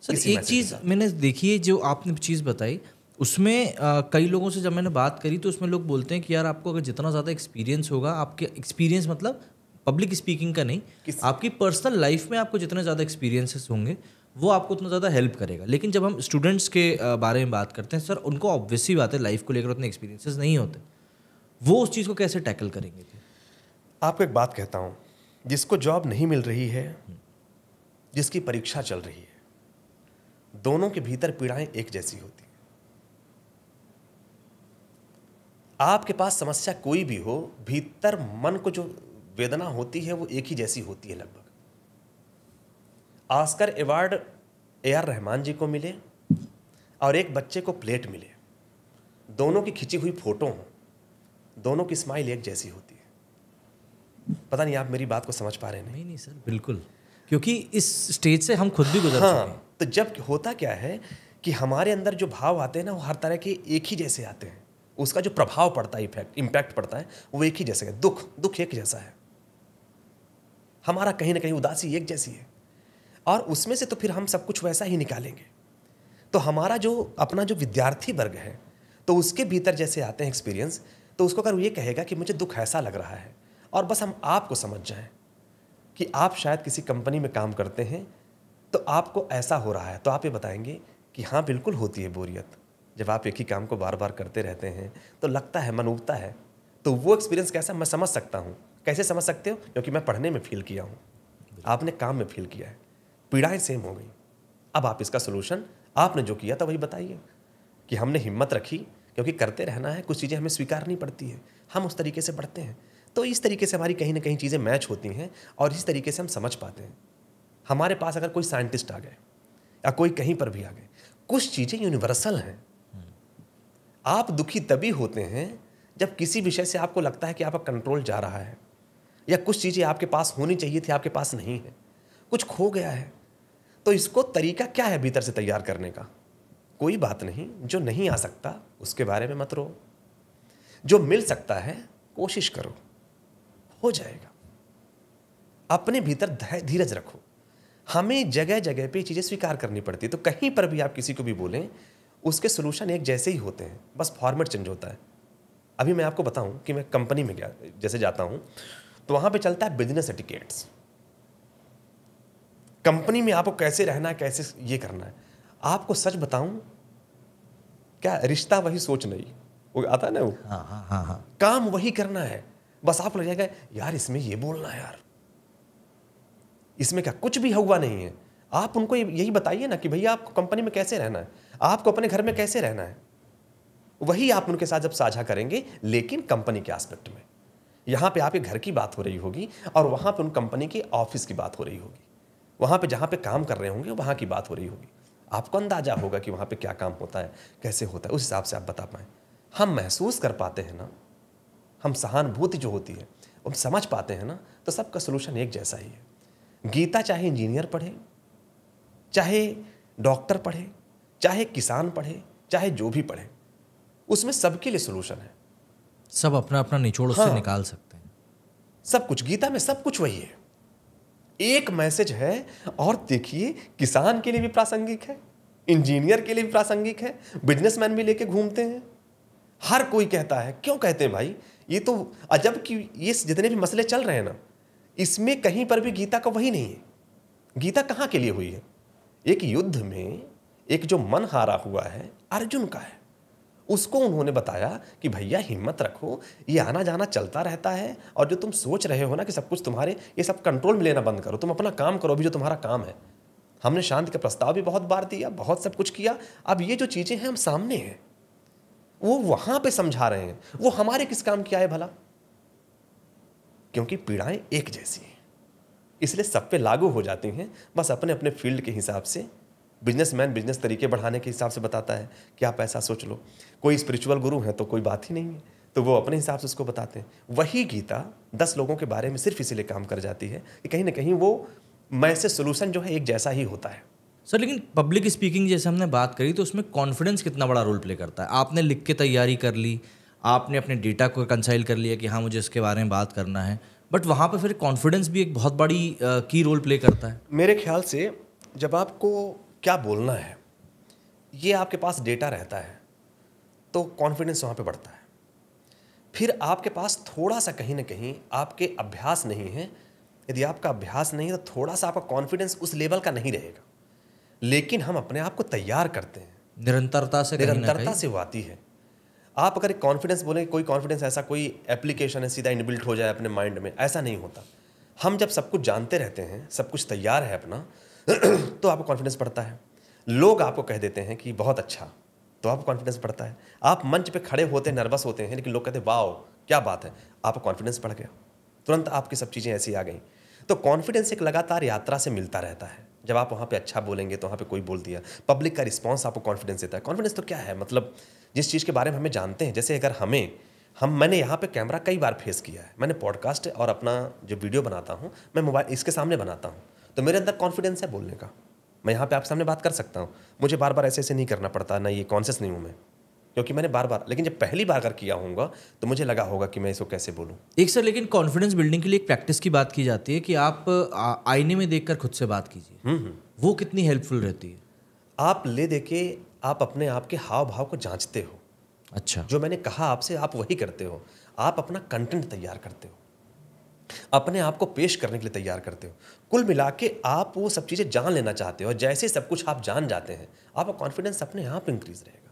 सर एक चीज़ मैंने देखी है, जो आपने चीज़ बताई उसमें कई लोगों से जब मैंने बात करी तो उसमें लोग बोलते हैं कि यार आपको अगर जितना ज़्यादा एक्सपीरियंस होगा, आपके एक्सपीरियंस मतलब पब्लिक स्पीकिंग का नहीं, आपकी पर्सनल लाइफ में आपको जितने ज़्यादा एक्सपीरियंसेस होंगे वो आपको उतना ज़्यादा हेल्प करेगा। लेकिन जब हम स्टूडेंट्स के बारे में बात करते हैं सर, उनको ऑब्वियसली बात है लाइफ को लेकर उतने एक्सपीरियंसेस नहीं होते, वो उस चीज़ को कैसे टैकल करेंगे? आपको एक बात कहता हूँ, जिसको जॉब नहीं मिल रही है, जिसकी परीक्षा चल रही है, दोनों के भीतर पीड़ाएं एक जैसी होती हैं। आपके पास समस्या कोई भी हो, भीतर मन को जो वेदना होती है वो एक ही जैसी होती है लगभग। ऑस्कर अवार्ड AR रहमान जी को मिले और एक बच्चे को प्लेट मिले, दोनों की खिंची हुई फोटो हो, दोनों की स्माइल एक जैसी होती है। पता नहीं आप मेरी बात को समझ पा रहे हैं? नहीं सर, बिल्कुल, क्योंकि इस स्टेज से हम खुद भी गुजर चुके हैं। तो जब होता क्या है कि हमारे अंदर जो भाव आते हैं ना, वो हर तरह के एक ही जैसे आते हैं, उसका जो प्रभाव पड़ता है, इम्पैक्ट पड़ता है, वो एक ही जैसे है। दुख एक जैसा है हमारा, कहीं ना कहीं उदासी एक जैसी है, और उसमें से तो फिर हम सब कुछ वैसा ही निकालेंगे। तो हमारा जो अपना जो विद्यार्थी वर्ग है, तो उसके भीतर जैसे आते हैं एक्सपीरियंस, तो उसको अगर वो ये कहेगा कि मुझे दुख ऐसा लग रहा है, और बस हम आपको समझ जाएं कि आप शायद किसी कंपनी में काम करते हैं तो आपको ऐसा हो रहा है, तो आप ये बताएंगे कि हाँ बिल्कुल होती है बोरियत, जब आप एक ही काम को बार बार करते रहते हैं तो लगता है, मन उबता है। तो वो एक्सपीरियंस कैसा, मैं समझ सकता हूँ। कैसे समझ सकते हो? क्योंकि मैं पढ़ने में फील किया हूँ, आपने काम में फील किया है, पीड़ाएं सेम हो गई। अब आप इसका सोल्यूशन, आपने जो किया था वही बताइए कि हमने हिम्मत रखी, क्योंकि करते रहना है, कुछ चीज़ें हमें स्वीकारनी पड़ती है, हम उस तरीके से बढ़ते हैं। तो इस तरीके से हमारी कहीं ना कहीं चीज़ें मैच होती हैं और इस तरीके से हम समझ पाते हैं। हमारे पास अगर कोई साइंटिस्ट आ गए या कोई कहीं पर भी आ गए, कुछ चीज़ें यूनिवर्सल हैं। आप दुखी तभी होते हैं जब किसी विषय से आपको लगता है कि आपका कंट्रोल जा रहा है, या कुछ चीज़ें आपके पास होनी चाहिए थी, आपके पास नहीं है, कुछ खो गया है। तो इसको तरीका क्या है भीतर से तैयार करने का? कोई बात नहीं, जो नहीं आ सकता उसके बारे में मत रो, जो मिल सकता है कोशिश करो, हो जाएगा। अपने भीतर धीरज रखो। हमें जगह जगह पे चीज़ें स्वीकार करनी पड़ती है, तो कहीं पर भी आप किसी को भी बोलें, उसके सोल्यूशन एक जैसे ही होते हैं, बस फॉर्मेट चेंज होता है। अभी मैं आपको बताऊं कि मैं कंपनी में गया, जैसे जाता हूं तो वहां पे चलता है बिजनेस एटिकेट्स। कंपनी में आपको कैसे रहना है, कैसे ये करना है। आपको सच बताऊं क्या, रिश्ता वही सोच नहीं, वो आता है ना, वो हाँ। काम वही करना है। बस आप लग जाएगा यार इसमें ये बोलना है, यार इसमें क्या कुछ भी हुआ नहीं है। आप उनको यही बताइए ना कि भैया आपको कंपनी में कैसे रहना है, आपको अपने घर में कैसे रहना है। वही आप उनके साथ जब साझा करेंगे, लेकिन कंपनी के एस्पेक्ट में। यहाँ पे आपके घर की बात हो रही होगी और वहाँ पे उन कंपनी के ऑफिस की बात हो रही होगी, वहाँ पे जहाँ पे काम कर रहे होंगे वहाँ की बात हो रही होगी। आपको अंदाजा होगा कि वहाँ पे क्या काम होता है, कैसे होता है, उस हिसाब से आप बता पाएँ। हम महसूस कर पाते हैं ना, हम सहानुभूति जो होती है हम समझ पाते हैं ना, तो सबका सोल्यूशन एक जैसा ही है। गीता चाहे इंजीनियर पढ़े, चाहे डॉक्टर पढ़े, चाहे किसान पढ़े, चाहे जो भी पढ़े, उसमें सबके लिए सोल्यूशन है। सब अपना अपना निचोड़ उससे निकाल सकते हैं। सब कुछ गीता में, सब कुछ वही है, एक मैसेज है। और देखिए, किसान के लिए भी प्रासंगिक है, इंजीनियर के लिए भी प्रासंगिक है, बिजनेसमैन भी लेके घूमते हैं। हर कोई कहता है, क्यों कहते हैं भाई, ये तो अजब कि ये जितने भी मसले चल रहे हैं ना, इसमें कहीं पर भी गीता का वही नहीं है। गीता कहाँ के लिए हुई है? एक युद्ध में एक जो मन हारा हुआ है अर्जुन का है, उसको उन्होंने बताया कि भैया हिम्मत रखो, ये आना जाना चलता रहता है, और जो तुम सोच रहे हो ना कि सब कुछ तुम्हारे, ये सब कंट्रोल में लेना बंद करो, तुम अपना काम करो भी जो तुम्हारा काम है। हमने शांति का प्रस्ताव भी बहुत बार दिया, बहुत सब कुछ किया, अब ये जो चीजें हैं हम सामने हैं, वो वहां पे समझा रहे हैं, वो हमारे किस काम की आए भला? क्योंकि पीड़ाएं एक जैसी हैं, इसलिए सब पे लागू हो जाती हैं, बस अपने अपने फील्ड के हिसाब से। बिजनेसमैन बिजनेस तरीके बढ़ाने के हिसाब से बताता है कि आप ऐसा सोच लो, कोई स्पिरिचुअल गुरु है तो कोई बात ही नहीं है, तो वो अपने हिसाब से उसको बताते हैं। वही गीता 10 लोगों के बारे में सिर्फ इसीलिए काम कर जाती है कि कहीं ना कहीं वो मैसेज सोल्यूशन जो है एक जैसा ही होता है। सर, लेकिन पब्लिक स्पीकिंग जैसे हमने बात करी, तो उसमें कॉन्फिडेंस कितना बड़ा रोल प्ले करता है? आपने लिख के तैयारी कर ली, आपने अपने डेटा को कंसाइल कर लिया कि हाँ मुझे इसके बारे में बात करना है, बट वहाँ पे फिर कॉन्फिडेंस भी एक बहुत बड़ी की रोल प्ले करता है। मेरे ख्याल से जब आपको क्या बोलना है, ये आपके पास डेटा रहता है, तो कॉन्फिडेंस वहाँ पे बढ़ता है। फिर आपके पास थोड़ा सा कहीं ना कहीं आपके अभ्यास नहीं है, यदि आपका अभ्यास नहीं है तो थोड़ा सा आपका कॉन्फिडेंस उस लेवल का नहीं रहेगा। लेकिन हम अपने आप को तैयार करते हैं, निरंतरता से, निरंतरता से वो आती है। आप अगर कॉन्फिडेंस बोलेंगे, कोई कॉन्फिडेंस ऐसा कोई एप्लीकेशन है सीधा इनबिल्ट हो जाए अपने माइंड में, ऐसा नहीं होता। हम जब सब कुछ जानते रहते हैं, सब कुछ तैयार है अपना, तो आपको कॉन्फिडेंस बढ़ता है। लोग आपको कह देते हैं कि बहुत अच्छा, तो आपको कॉन्फिडेंस बढ़ता है। आप मंच पे खड़े होते हैं, नर्वस होते हैं, लेकिन लोग कहते हैं वाओ क्या बात है, आपको कॉन्फिडेंस बढ़ गया, तुरंत आपकी सब चीज़ें ऐसी आ गई। तो कॉन्फिडेंस एक लगातार यात्रा से मिलता रहता है। जब आप वहाँ पे अच्छा बोलेंगे तो वहाँ पे कोई बोल दिया, पब्लिक का रिस्पॉन्स आपको कॉन्फिडेंस देता है। कॉन्फिडेंस तो क्या है, मतलब जिस चीज़ के बारे में हमें जानते हैं, जैसे अगर मैंने यहाँ पे कैमरा कई बार फेस किया है, मैंने पॉडकास्ट और अपना जो वीडियो बनाता हूँ मैं मोबाइल इसके सामने बनाता हूँ, तो मेरे अंदर कॉन्फिडेंस है बोलने का, मैं यहाँ पे आपके सामने बात कर सकता हूँ, मुझे बार बार ऐसे नहीं करना पड़ता, ना ये कॉन्शियस नहीं हूँ मैं, क्योंकि मैंने बार बार। लेकिन जब पहली बार अगर किया होगा तो मुझे लगा होगा कि मैं इसको कैसे बोलूँ। एक सर, लेकिन कॉन्फिडेंस बिल्डिंग के लिए एक प्रैक्टिस की बात की जाती है कि आप आईने में देखकर खुद से बात कीजिए। वो कितनी हेल्पफुल रहती है? आप ले देके आप अपने आप के हाव भाव को जांचते हो। अच्छा, जो मैंने कहा आपसे, आप वही करते हो। आप अपना कंटेंट तैयार करते हो, अपने आप को पेश करने के लिए तैयार करते हो। कुल मिला के आप वो सब चीज़ें जान लेना चाहते हो, और जैसे सब कुछ आप जान जाते हैं, आपका कॉन्फिडेंस अपने आप इंक्रीज रहेगा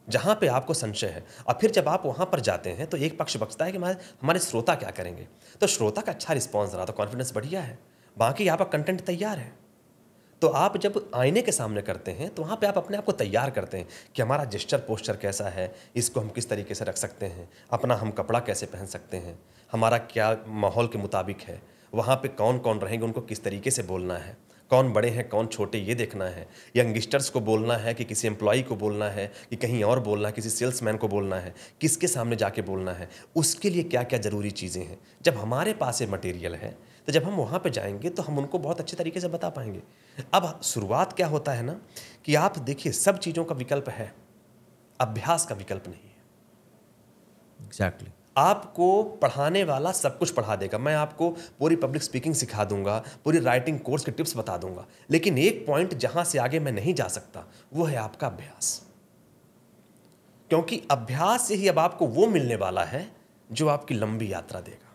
जहाँ पे आपको संशय है। और फिर जब आप वहाँ पर जाते हैं तो एक पक्ष बचता है कि हमारे श्रोता क्या करेंगे, तो श्रोता का अच्छा रिस्पॉन्स रहा तो कॉन्फिडेंस बढ़िया है, बाकी आपका कंटेंट तैयार है। तो आप जब आईने के सामने करते हैं तो वहाँ पे आप अपने आप को तैयार करते हैं कि हमारा जेस्चर पोस्चर कैसा है, इसको हम किस तरीके से रख सकते हैं, अपना हम कपड़ा कैसे पहन सकते हैं, हमारा क्या माहौल के मुताबिक है, वहाँ पे कौन कौन रहेंगे, उनको किस तरीके से बोलना है, कौन बड़े हैं कौन छोटे ये देखना है, यंगस्टर्स को बोलना है कि किसी एम्प्लॉई को बोलना है कि कहीं और बोलना है, किसी सेल्समैन को बोलना है, किसके सामने जाके बोलना है, उसके लिए क्या क्या ज़रूरी चीज़ें हैं। जब हमारे पास ये मटेरियल है तो जब हम वहाँ पे जाएंगे तो हम उनको बहुत अच्छे तरीके से बता पाएंगे। अब शुरुआत क्या होता है ना कि आप देखिए, सब चीज़ों का विकल्प है, अभ्यास का विकल्प नहीं है। एग्जैक्टली। आपको पढ़ाने वाला सब कुछ पढ़ा देगा, मैं आपको पूरी पब्लिक स्पीकिंग सिखा दूंगा, पूरी राइटिंग कोर्स के टिप्स बता दूंगा, लेकिन एक पॉइंट जहां से आगे मैं नहीं जा सकता वो है आपका अभ्यास। क्योंकि अभ्यास से ही अब आपको वो मिलने वाला है जो आपकी लंबी यात्रा देगा।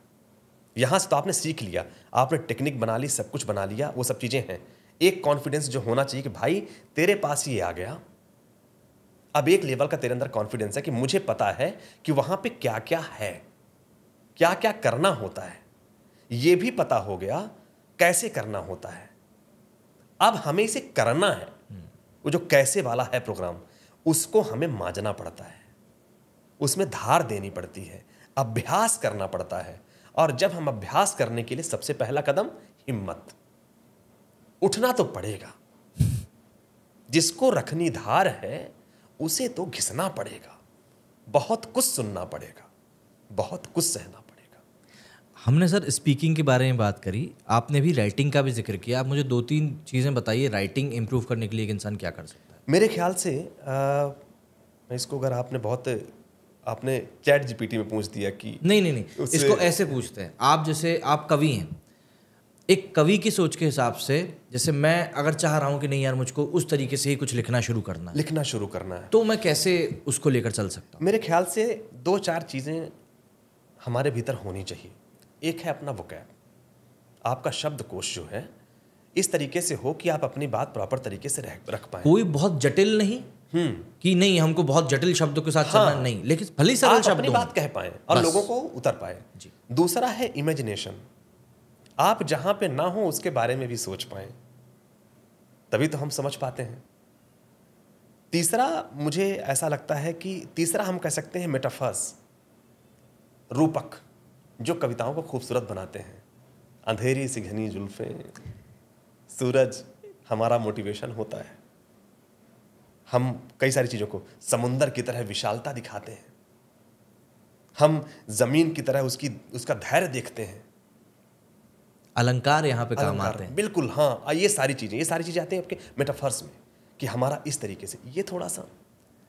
यहां से तो आपने सीख लिया, आपने टेक्निक बना ली, सब कुछ बना लिया, वो सब चीजें हैं। एक कॉन्फिडेंस जो होना चाहिए कि भाई तेरे पास ये आ गया, अब एक लेवल का तेरे अंदर कॉन्फिडेंस है कि मुझे पता है कि वहां पे क्या क्या है, क्या क्या करना होता है, ये भी पता हो गया कैसे करना होता है। अब हमें इसे करना है, वो जो कैसे वाला है प्रोग्राम, उसको हमें मांझना पड़ता है। उसमें धार देनी पड़ती है, अभ्यास करना पड़ता है। और जब हम अभ्यास करने के लिए सबसे पहला कदम हिम्मत, उठना तो पड़ेगा। जिसको रखनी धार है उसे तो घिसना पड़ेगा, बहुत कुछ सुनना पड़ेगा, बहुत कुछ सहना पड़ेगा। हमने सर स्पीकिंग के बारे में बात करी, आपने भी राइटिंग का भी जिक्र किया। आप मुझे 2-3 चीज़ें बताइए, राइटिंग इम्प्रूव करने के लिए एक इंसान क्या कर सकता है? मेरे ख्याल से मैं इसको, अगर आपने चैट जीपीटी में पूछ दिया कि नहीं, इसको ऐसे पूछते हैं। आप जैसे आप कवि हैं, एक कवि की सोच के हिसाब से, जैसे मैं अगर चाह रहा हूँ कि नहीं यार मुझको उस तरीके से ही कुछ लिखना शुरू करना है, तो मैं कैसे उसको लेकर चल सकता हूँ? मेरे ख्याल से 2-4 चीज़ें हमारे भीतर होनी चाहिए। एक है अपना वोकैब, आपका शब्दकोश जो है इस तरीके से हो कि आप अपनी बात प्रॉपर तरीके से रख पाएं। कोई बहुत जटिल नहीं कि नहीं हमको बहुत जटिल शब्दों के साथ चलना नहीं, लेकिन भले ही सरल शब्द अपनी बात कह पाएं और लोगों को उतर पाए। दूसरा है इमेजिनेशन, आप जहां पे ना हो उसके बारे में भी सोच पाएं, तभी तो हम समझ पाते हैं। तीसरा मुझे ऐसा लगता है कि तीसरा हम कह सकते हैं मेटाफर्स, रूपक, जो कविताओं को खूबसूरत बनाते हैं। अंधेरी सी घनी जुल्फें, सूरज हमारा मोटिवेशन होता है। हम कई सारी चीज़ों को समुंदर की तरह विशालता दिखाते हैं, हम जमीन की तरह उसका धैर्य देखते हैं। अलंकार यहाँ पे काम आते हैं। बिल्कुल, हाँ, ये सारी चीज़ें आती हैं आपके मेटाफर्स में, कि हमारा इस तरीके से, ये थोड़ा सा,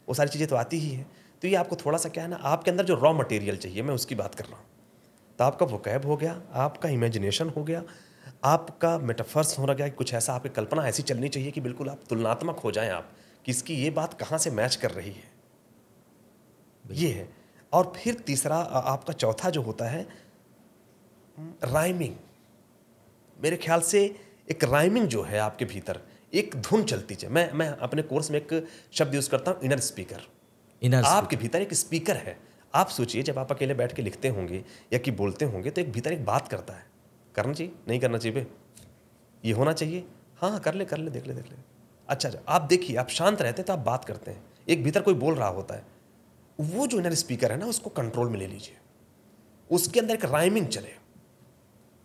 वो सारी चीज़ें तो आती ही है। तो ये आपको थोड़ा सा क्या है ना, आपके अंदर जो रॉ मटेरियल चाहिए, मैं उसकी बात कर रहा हूँ। तो आपका वोकैब हो गया, आपका इमेजिनेशन हो गया, आपका मेटाफर्स हो गया, कुछ ऐसा आपकी कल्पना ऐसी चलनी चाहिए कि बिल्कुल आप तुलनात्मक हो जाएं, आप कि इसकी ये बात कहाँ से मैच कर रही है, ये है। और फिर तीसरा आपका चौथा जो होता है राइमिंग। मेरे ख्याल से एक राइमिंग जो है आपके भीतर, एक धुन चलती है। मैं अपने कोर्स में एक शब्द यूज करता हूँ, इनर स्पीकर। आपके भीतर एक स्पीकर है। आप सोचिए, जब आप अकेले बैठ के लिखते होंगे या कि बोलते होंगे, तो एक भीतर एक बात करता है, करना चाहिए नहीं करना चाहिए बे, ये होना चाहिए, हाँ कर ले देख ले। अच्छा, आप देखिए, आप शांत रहते हैं तो आप बात करते हैं, एक भीतर कोई बोल रहा होता है। वो जो इनर स्पीकर है ना, उसको कंट्रोल में ले लीजिए, उसके अंदर एक राइमिंग चले,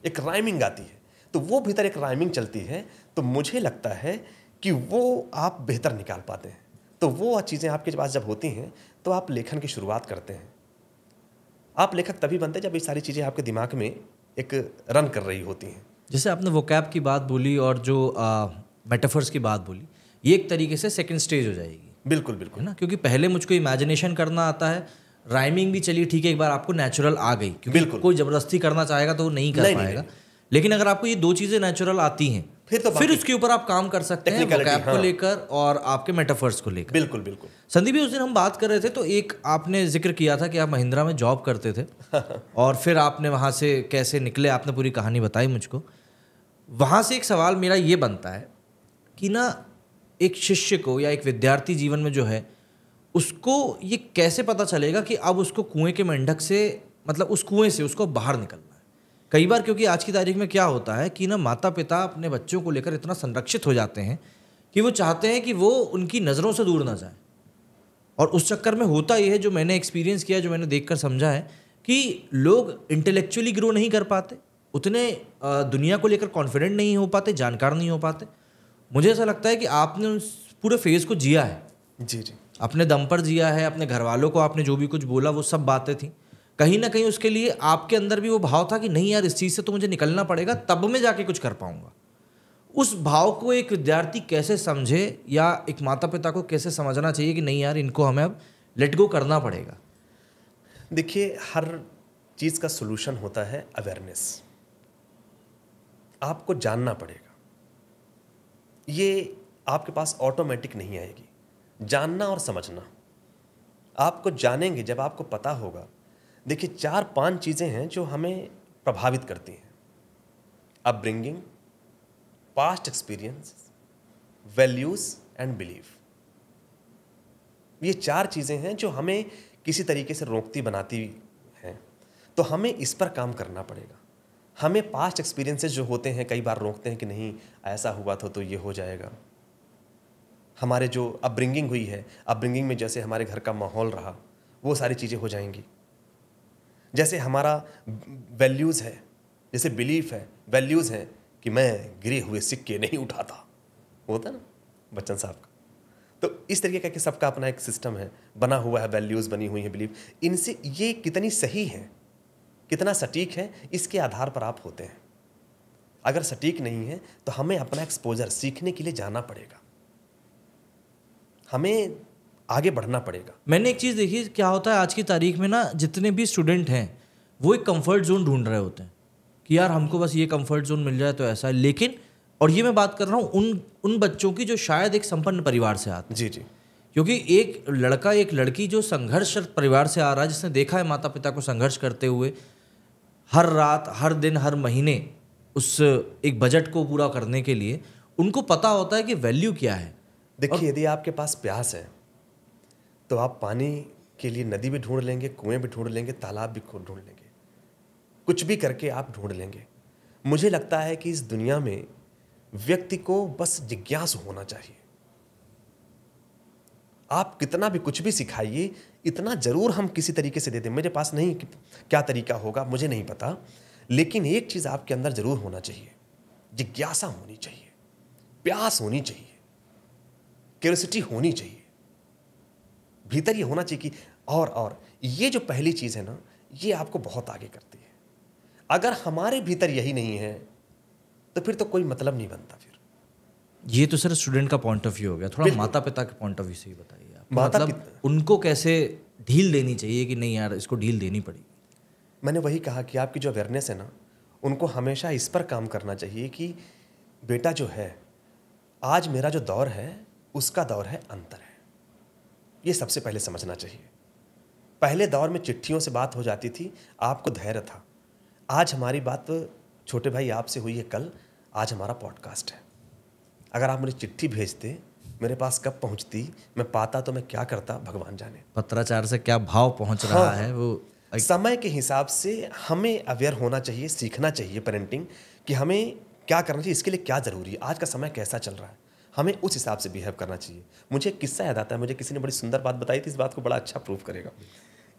एक राइमिंग आती है, तो वो भीतर एक राइमिंग चलती है, तो मुझे लगता है कि वो आप बेहतर निकाल पाते हैं। तो वो चीज़ें आपके पास जब होती हैं तो आप लेखन की शुरुआत करते हैं। आप लेखक तभी बनते हैं जब ये सारी चीज़ें आपके दिमाग में एक रन कर रही होती हैं। जैसे आपने वोकैब की बात बोली और जो मेटाफर्स की बात बोली, ये एक तरीके से सेकंड स्टेज हो जाएगी। बिल्कुल है ना, क्योंकि पहले मुझको इमेजिनेशन करना आता है, राइमिंग भी चलिए ठीक है, एक बार आपको नेचुरल आ गई, क्योंकि कोई ज़बरदस्ती करना चाहेगा तो वो नहीं कर पाएगा। लेकिन अगर आपको ये 2 चीज़ें नेचुरल आती हैं, फिर उसके ऊपर आप काम कर सकते हैं, वोकैब को लेकर और आपके मेटाफर्स को लेकर। बिल्कुल। संदीप जी, उस दिन हम बात कर रहे थे तो एक आपने जिक्र किया था कि आप महिंद्रा में जॉब करते थे और फिर आपने वहाँ से कैसे निकले, आपने पूरी कहानी बताई मुझको। वहाँ से एक सवाल मेरा ये बनता है कि ना, एक शिष्य को या एक विद्यार्थी जीवन में जो है, उसको ये कैसे पता चलेगा कि अब उसको कुएं के मेंढक से, मतलब उस कुएं से उसको बाहर निकलना है। कई बार क्योंकि आज की तारीख में क्या होता है कि ना, माता पिता अपने बच्चों को लेकर इतना संरक्षित हो जाते हैं कि वो चाहते हैं कि वो उनकी नज़रों से दूर ना जाए। और उस चक्कर में होता ये है, जो मैंने एक्सपीरियंस किया, जो मैंने देखकर समझा है, कि लोग इंटेलेक्चुअली ग्रो नहीं कर पाते, उतने दुनिया को लेकर कॉन्फिडेंट नहीं हो पाते, जानकार नहीं हो पाते। मुझे ऐसा लगता है कि आपने उस पूरे फेज़ को जिया है। जी, अपने दम पर जिया है, अपने घर वालों को आपने जो भी कुछ बोला वो सब बातें थी। कहीं ना कहीं उसके लिए आपके अंदर भी वो भाव था कि नहीं यार, इस चीज़ से तो मुझे निकलना पड़ेगा, तब मैं जाके कुछ कर पाऊंगा। उस भाव को एक विद्यार्थी कैसे समझे, या एक माता पिता को कैसे समझना चाहिए कि नहीं यार, इनको हमें अब लेट गो करना पड़ेगा? देखिए, हर चीज़ का सोल्यूशन होता है अवेयरनेस। आपको जानना पड़ेगा, ये आपके पास ऑटोमेटिक नहीं आएगी। जानना और समझना, आपको जानेंगे जब आपको पता होगा। देखिए, 4-5 चीज़ें हैं जो हमें प्रभावित करती हैं: upbringing, past experience, values and belief. ये 4 चीज़ें हैं जो हमें किसी तरीके से रोकती बनाती हैं। तो हमें इस पर काम करना पड़ेगा। हमें पास्ट एक्सपीरियंसेस जो होते हैं, कई बार रोकते हैं कि नहीं ऐसा हुआ था तो ये हो जाएगा। हमारे जो अपब्रिंगिंग हुई है, अपब्रिंगिंग में जैसे हमारे घर का माहौल रहा, वो सारी चीज़ें हो जाएंगी। जैसे हमारा वैल्यूज़ है, जैसे बिलीफ है, वैल्यूज़ है कि मैं गिरे हुए सिक्के नहीं उठाता, होता ना बच्चन साहब का। तो इस तरीके का कि सबका अपना एक सिस्टम है, बना हुआ है, वैल्यूज़ बनी हुई है, बिलीफ। इनसे ये कितनी सही है, कितना सटीक है, इसके आधार पर आप होते हैं। अगर सटीक नहीं है तो हमें अपना एक्सपोजर सीखने के लिए जाना पड़ेगा, हमें आगे बढ़ना पड़ेगा। मैंने एक चीज़ देखी, क्या होता है आज की तारीख में ना, जितने भी स्टूडेंट हैं वो एक कंफर्ट जोन ढूंढ रहे होते हैं कि यार हमको बस ये कंफर्ट जोन मिल जाए तो ऐसा है। लेकिन और ये मैं बात कर रहा हूँ उन बच्चों की जो शायद एक संपन्न परिवार से आते हैं। जी जी। क्योंकि एक लड़का एक लड़की जो संघर्ष परिवार से आ रहा है, जिसने देखा है माता पिता को संघर्ष करते हुए, हर रात, हर दिन, हर महीने उस एक बजट को पूरा करने के लिए, उनको पता होता है कि वैल्यू क्या है। देखिए, यदि आपके पास प्यास है तो आप पानी के लिए नदी भी ढूंढ लेंगे, कुएं भी ढूंढ लेंगे, तालाब भी ढूंढ लेंगे, कुछ भी करके आप ढूंढ लेंगे। मुझे लगता है कि इस दुनिया में व्यक्ति को बस जिज्ञासु होना चाहिए। आप कितना भी कुछ भी सिखाइए, इतना जरूर हम किसी तरीके से दे दें। मेरे पास नहीं क्या तरीका होगा, मुझे नहीं पता, लेकिन एक चीज आपके अंदर जरूर होना चाहिए, जिज्ञासा होनी चाहिए, प्यास होनी चाहिए, क्यूरियोसिटी होनी चाहिए, भीतर ये होना चाहिए कि और ये जो पहली चीज है ना, ये आपको बहुत आगे करती है। अगर हमारे भीतर यही नहीं है तो फिर तो कोई मतलब नहीं बनता। फिर ये तो सर स्टूडेंट का पॉइंट ऑफ व्यू हो गया, थोड़ा माता पिता के पॉइंट ऑफ व्यू से ही बताइए आप। मतलब उनको कैसे ढील देनी चाहिए कि नहीं यार इसको ढील देनी पड़ेगी। मैंने वही कहा कि आपकी जो अवेयरनेस है ना, उनको हमेशा इस पर काम करना चाहिए कि बेटा जो है, आज मेरा जो दौर है उसका दौर है अंतर है। ये सबसे पहले समझना चाहिए। पहले दौर में चिट्ठियों से बात हो जाती थी, आपको धैर्य था। आज हमारी बात छोटे भाई आपसे हुई है कल, आज हमारा पॉडकास्ट है। अगर आप मुझे चिट्ठी भेजते, मेरे पास कब पहुंचती, मैं पाता तो मैं क्या करता, भगवान जाने। पत्राचार से क्या भाव पहुंच रहा है वो समय के हिसाब से हमें अवेयर होना चाहिए, सीखना चाहिए पेरेंटिंग कि हमें क्या करना चाहिए, इसके लिए क्या ज़रूरी है, आज का समय कैसा चल रहा है, हमें उस हिसाब से बिहेव करना चाहिए। मुझे एक किस्सा याद आता है, मुझे किसी ने बड़ी सुंदर बात बताई थी, इस बात को बड़ा अच्छा प्रूव करेगा।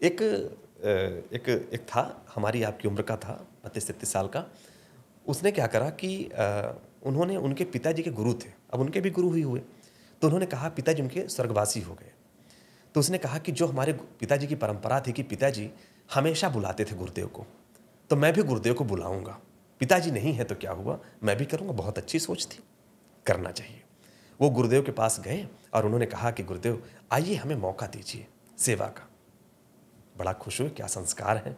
एक था, हमारी आपकी उम्र का था, 32-33 साल का। उसने क्या करा कि उन्होंने, उनके पिताजी के गुरु थे, अब उनके भी गुरु ही हुए, तो उन्होंने कहा, पिताजी उनके स्वर्गवासी हो गए, तो उसने कहा कि जो हमारे पिताजी की परंपरा थी कि पिताजी हमेशा बुलाते थे गुरुदेव को, तो मैं भी गुरुदेव को बुलाऊंगा। पिताजी नहीं है तो क्या हुआ, मैं भी करूंगा। बहुत अच्छी सोच थी, करना चाहिए। वो गुरुदेव के पास गए और उन्होंने कहा कि गुरुदेव आइए, हमें मौका दीजिए सेवा का। बड़ा खुश हुए, क्या संस्कार है,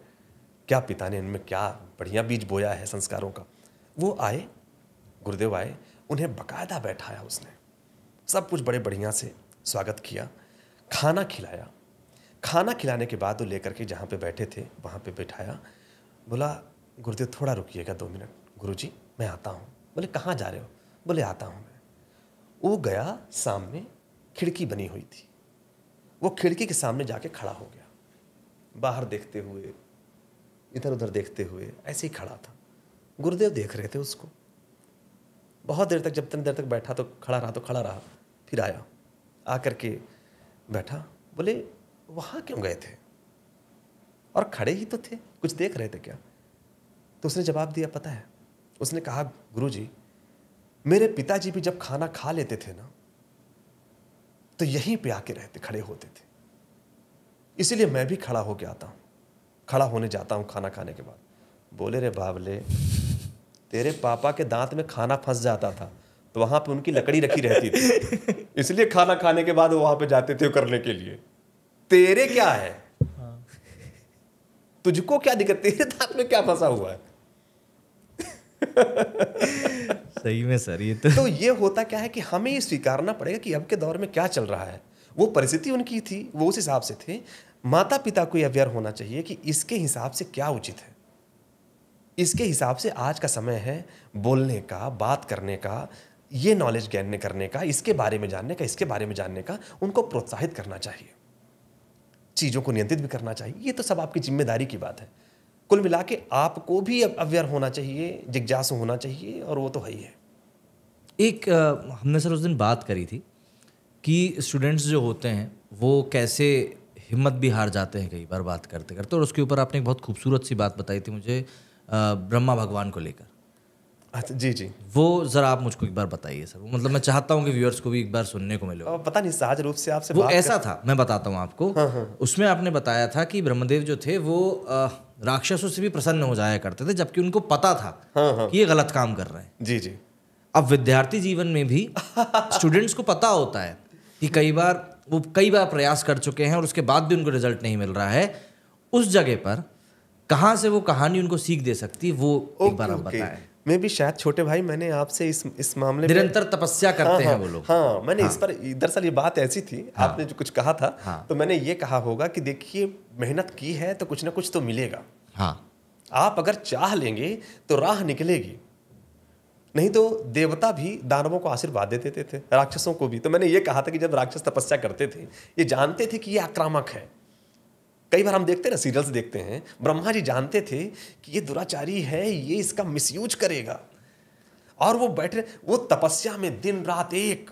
क्या पिता ने इनमें क्या बढ़िया बीज बोया है संस्कारों का। वो आए, गुरुदेव आए, उन्हें बकायदा बैठाया उसने, सब कुछ बड़े बढ़िया से स्वागत किया, खाना खिलाया। खाना खिलाने के बाद वो लेकर के जहाँ पे बैठे थे वहाँ पे बैठाया। बोला, गुरुदेव थोड़ा रुकिएगा 2 मिनट। गुरुजी मैं आता हूँ। बोले कहाँ जा रहे हो? बोले आता हूँ मैं। वो गया, सामने खिड़की बनी हुई थी, वो खिड़की के सामने जाके खड़ा हो गया, बाहर देखते हुए, इधर उधर देखते हुए, ऐसे ही खड़ा था। गुरुदेव देख रहे थे उसको बहुत देर तक, जब तक देर तक बैठा तो खड़ा रहा, फिर आया, आकर के बैठा। बोले वहाँ क्यों गए थे, और खड़े ही तो थे, कुछ देख रहे थे क्या? तो उसने जवाब दिया, पता है, उसने कहा, गुरुजी मेरे पिताजी भी जब खाना खा लेते थे ना, तो यहीं पे आके रहते, खड़े होते थे, इसीलिए मैं भी खड़ा होके आता हूँ, खड़ा होने जाता हूँ खाना खाने के बाद। बोले रे बावले, तेरे पापा के दांत में खाना फंस जाता था तो वहां पे उनकी लकड़ी रखी रहती थी, इसलिए खाना खाने के बाद वो वहां पे जाते थे करने के लिए। तेरे क्या है, तुझको क्या दिक्कत, तेरे दांत में क्या फंसा हुआ है? सही में सर, ये तो ये होता क्या है कि हमें ये स्वीकारना पड़ेगा कि अब के दौर में क्या चल रहा है। वो परिस्थिति उनकी थी, वो उस हिसाब से थे। माता पिता को ये अवेयर होना चाहिए कि इसके हिसाब से क्या उचित है, इसके हिसाब से आज का समय है बोलने का, बात करने का, ये नॉलेज गेन करने का, इसके बारे में जानने का, इसके बारे में जानने का। उनको प्रोत्साहित करना चाहिए, चीज़ों को नियंत्रित भी करना चाहिए। ये तो सब आपकी जिम्मेदारी की बात है। कुल मिला के आपको भी अवेयर होना चाहिए, जिज्ञासु होना चाहिए, और वो तो है ही है। एक हमने सर उस दिन बात करी थी कि स्टूडेंट्स जो होते हैं वो कैसे हिम्मत भी हार जाते हैं कई बार बात करते करते। और उसके ऊपर आपने एक बहुत खूबसूरत सी बात बताई थी मुझे ब्रह्मा भगवान को लेकर। अच्छा, जी जी। वो ज़रा आप मुझको एक बार बताइए सर। मतलब मैं चाहता हूँ कि व्यूअर्स को भी एक बार सुनने को मिले। पता नहीं सहज रूप से आपसे वो बात ऐसा था, मैं बताता हूँ आपको। उसमें आपने बताया था कि ब्रह्मदेव जो थे वो राक्षसों से भी प्रसन्न हो जाया करते थे, जबकि उनको पता था कि ये गलत काम कर रहे हैं। जी जी। अब विद्यार्थी जीवन में भी स्टूडेंट्स को पता होता है कि कई बार प्रयास कर चुके हैं और उसके बाद भी उनको रिजल्ट नहीं मिल रहा है। उस जगह पर कहाँ से वो कहानी उनको सीख दे सकती है, वो एक बार आप बताएं। मैं भी शायद छोटे भाई, मैंने आपसे इस मामले में निरंतर तपस्या करते हैं वो लोग। हाँ, मैंने इस पर दरअसल ये बात ऐसी थी, आपने जो कुछ कहा था, तो मैंने ये कहा होगा कि देखिए, मेहनत की है तो कुछ ना कुछ तो मिलेगा। हाँ, आप अगर चाह लेंगे तो राह निकलेगी। नहीं तो देवता भी दानवों को आशीर्वाद दे देते थे, राक्षसों को भी। तो मैंने ये कहा था कि जब राक्षस तपस्या करते थे, ये जानते थे कि ये आक्रामक है। कई बार हम देखते हैं ना, सीरियल्स देखते हैं, ब्रह्मा जी जानते थे कि ये दुराचारी है, ये इसका मिसयूज करेगा, और वो बैठे, वो तपस्या में दिन रात एक,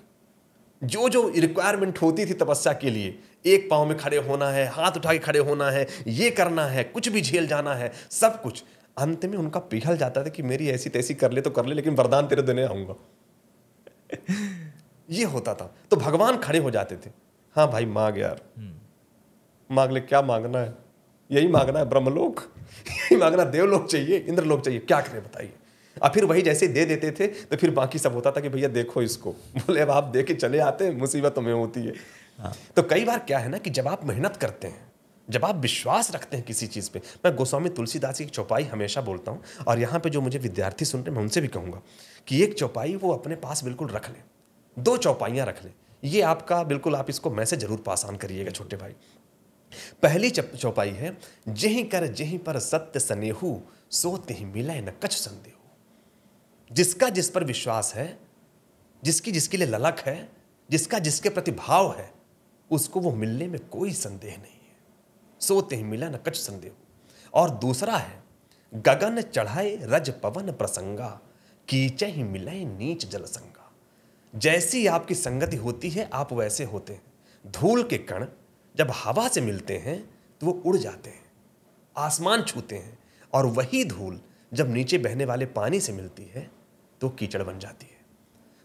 जो जो रिक्वायरमेंट होती थी तपस्या के लिए, एक पांव में खड़े होना है, हाथ उठा के खड़े होना है, ये करना है, कुछ भी झेल जाना है, सब कुछ। अंत में उनका पिघल जाता था कि मेरी ऐसी तैसी कर ले तो कर ले, लेकिन वरदान तेरे देने आऊंगा। ये होता था। तो भगवान खड़े हो जाते थे, हाँ भाई मांग यार, मांग ले, क्या मांगना है? यही मांगना है, ब्रह्मलोक, यही मांगना, देवलोक चाहिए, इंद्रलोक चाहिए, क्या करें बताइए। और फिर वही जैसे दे देते थे तो फिर बाकी सब होता था कि भैया देखो इसको, बोले अब आप दे के चले आते हैं, मुसीबत तुम्हें होती है। तो कई बार क्या है ना कि जब आप मेहनत करते हैं, जब आप विश्वास रखते हैं किसी चीज़ पे, मैं गोस्वामी तुलसीदास की एक चौपाई हमेशा बोलता हूँ, और यहाँ पे जो मुझे विद्यार्थी सुन रहे हैं मैं उनसे भी कहूँगा कि एक चौपाई वो अपने पास बिल्कुल रख लें, 2 चौपाइयाँ रख लें। ये आपका बिल्कुल, आप इसको मैसेज जरूर पास ऑन करिएगा छोटे भाई। पहली चौपाई है, जहीं कर जहीं पर सत्य सनेहू, सो तिहि मिलै न कछु संदेहू। जिसका जिस पर विश्वास है, जिसकी जिसके लिए ललक है, जिसका जिसके प्रति भाव है, उसको वो मिलने में कोई संदेह नहीं है। सो तिहि मिलै न कछु संदेहू। और दूसरा है, गगन चढ़ाए रज पवन प्रसंगा, कीचहि मिलै नीच जल संगा। जैसी आपकी संगति होती है आप वैसे होते हैं। धूल के कण जब हवा से मिलते हैं तो वो उड़ जाते हैं, आसमान छूते हैं, और वही धूल जब नीचे बहने वाले पानी से मिलती है तो कीचड़ बन जाती है।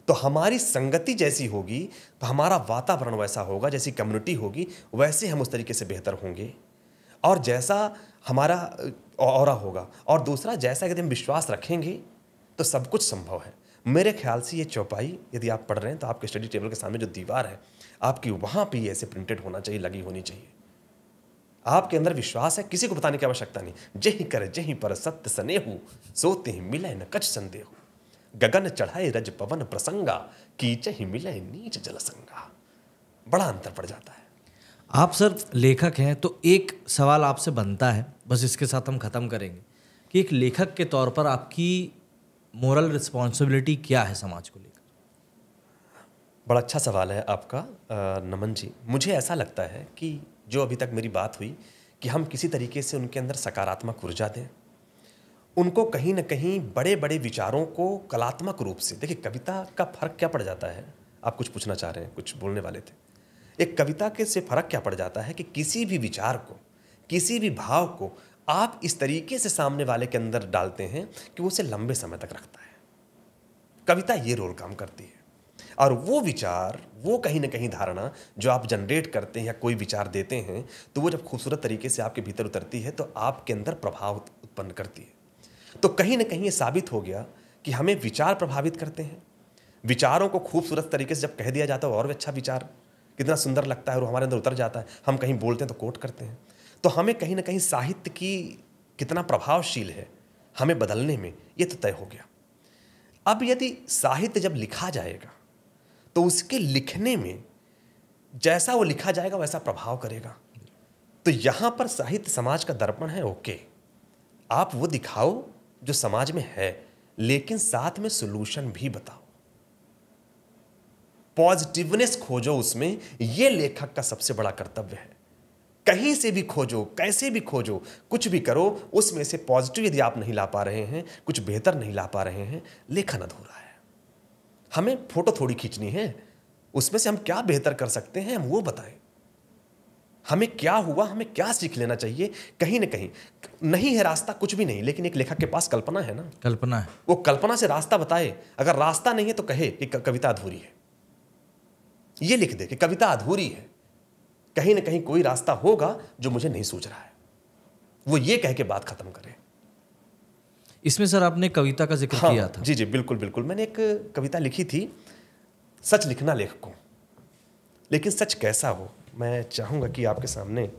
तो हमारी संगति जैसी होगी तो हमारा वातावरण वैसा होगा, जैसी कम्युनिटी होगी वैसे हम उस तरीके से बेहतर होंगे, और जैसा हमारा ऑरा होगा। और दूसरा, जैसा यदि हम विश्वास रखेंगे तो सब कुछ संभव है। मेरे ख्याल से ये चौपाई यदि आप पढ़ रहे हैं तो आपके स्टडी टेबल के सामने जो दीवार है आपकी, वहाँ पे ऐसे प्रिंटेड होना चाहिए, लगी होनी चाहिए। आपके अंदर विश्वास है, किसी को बताने की आवश्यकता नहीं। जहीं कर जहीं पर सत्य सनेहू, सो तिहि मिलै न कछु संदेहू। गगन चढ़ाए रज पवन प्रसंगा, कीचहि मिलै नीच जल संगा। बड़ा अंतर पड़ जाता है। आप सर लेखक हैं, तो एक सवाल आपसे बनता है, बस इसके साथ हम ख़त्म करेंगे, कि एक लेखक के तौर पर आपकी मोरल रिस्पॉन्सिबिलिटी क्या है समाज को लेकर? बड़ा अच्छा सवाल है आपका नमन जी। मुझे ऐसा लगता है कि जो अभी तक मेरी बात हुई कि हम किसी तरीके से उनके अंदर सकारात्मक ऊर्जा दें, उनको कहीं ना कहीं बड़े बड़े विचारों को कलात्मक रूप से, देखिए कविता का फर्क क्या पड़ जाता है, आप कुछ पूछना चाह रहे हैं, कुछ बोलने वाले थे। एक कविता के से फर्क क्या पड़ जाता है कि किसी भी विचार को, किसी भी भाव को आप इस तरीके से सामने वाले के अंदर डालते हैं कि वो उसे लंबे समय तक रखता है। कविता ये रोल काम करती है। और वो विचार, वो कहीं ना कहीं धारणा जो आप जनरेट करते हैं या कोई विचार देते हैं, तो वो जब खूबसूरत तरीके से आपके भीतर उतरती है तो आपके अंदर प्रभाव उत्पन्न करती है। तो कहीं ना कहीं ये साबित हो गया कि हमें विचार प्रभावित करते हैं। विचारों को खूबसूरत तरीके से जब कह दिया जाता है, और भी अच्छा विचार कितना सुंदर लगता है और हमारे अंदर उतर जाता है। हम कहीं बोलते हैं तो कोट करते हैं। तो हमें कहीं ना कहीं साहित्य की कितना प्रभावशील है हमें बदलने में, ये तो तय हो गया। अब यदि साहित्य जब लिखा जाएगा तो उसके लिखने में जैसा वो लिखा जाएगा वैसा प्रभाव करेगा। तो यहां पर साहित्य समाज का दर्पण है। ओके, आप वो दिखाओ जो समाज में है, लेकिन साथ में सॉल्यूशन भी बताओ, पॉजिटिवनेस खोजो उसमें। ये लेखक का सबसे बड़ा कर्तव्य है। कहीं से भी खोजो, कैसे भी खोजो, कुछ भी करो, उसमें से पॉजिटिव यदि आप नहीं ला पा रहे हैं, कुछ बेहतर नहीं ला पा रहे हैं, लेखन अधूरा है। हमें फोटो थोड़ी खींचनी है, उसमें से हम क्या बेहतर कर सकते हैं हम वो बताएं। हमें क्या हुआ, हमें क्या सीख लेना चाहिए। कहीं ना कहीं नहीं है रास्ता, कुछ भी नहीं, लेकिन एक लेखक के पास कल्पना है ना, कल्पना है। वो कल्पना से रास्ता बताए। अगर रास्ता नहीं है तो कहे कि कविता अधूरी है, ये लिख दे कि कविता अधूरी है, कहीं ना कहीं कोई रास्ता होगा जो मुझे नहीं सूझ रहा है, वो ये कह के बात खत्म करे। इसमें सर आपने कविता का जिक्र किया था। जी जी बिल्कुल बिल्कुल, मैंने एक कविता लिखी थी, सच लिखना लेखकों, लेकिन सच कैसा हो, मैं चाहूंगा कि आपके सामने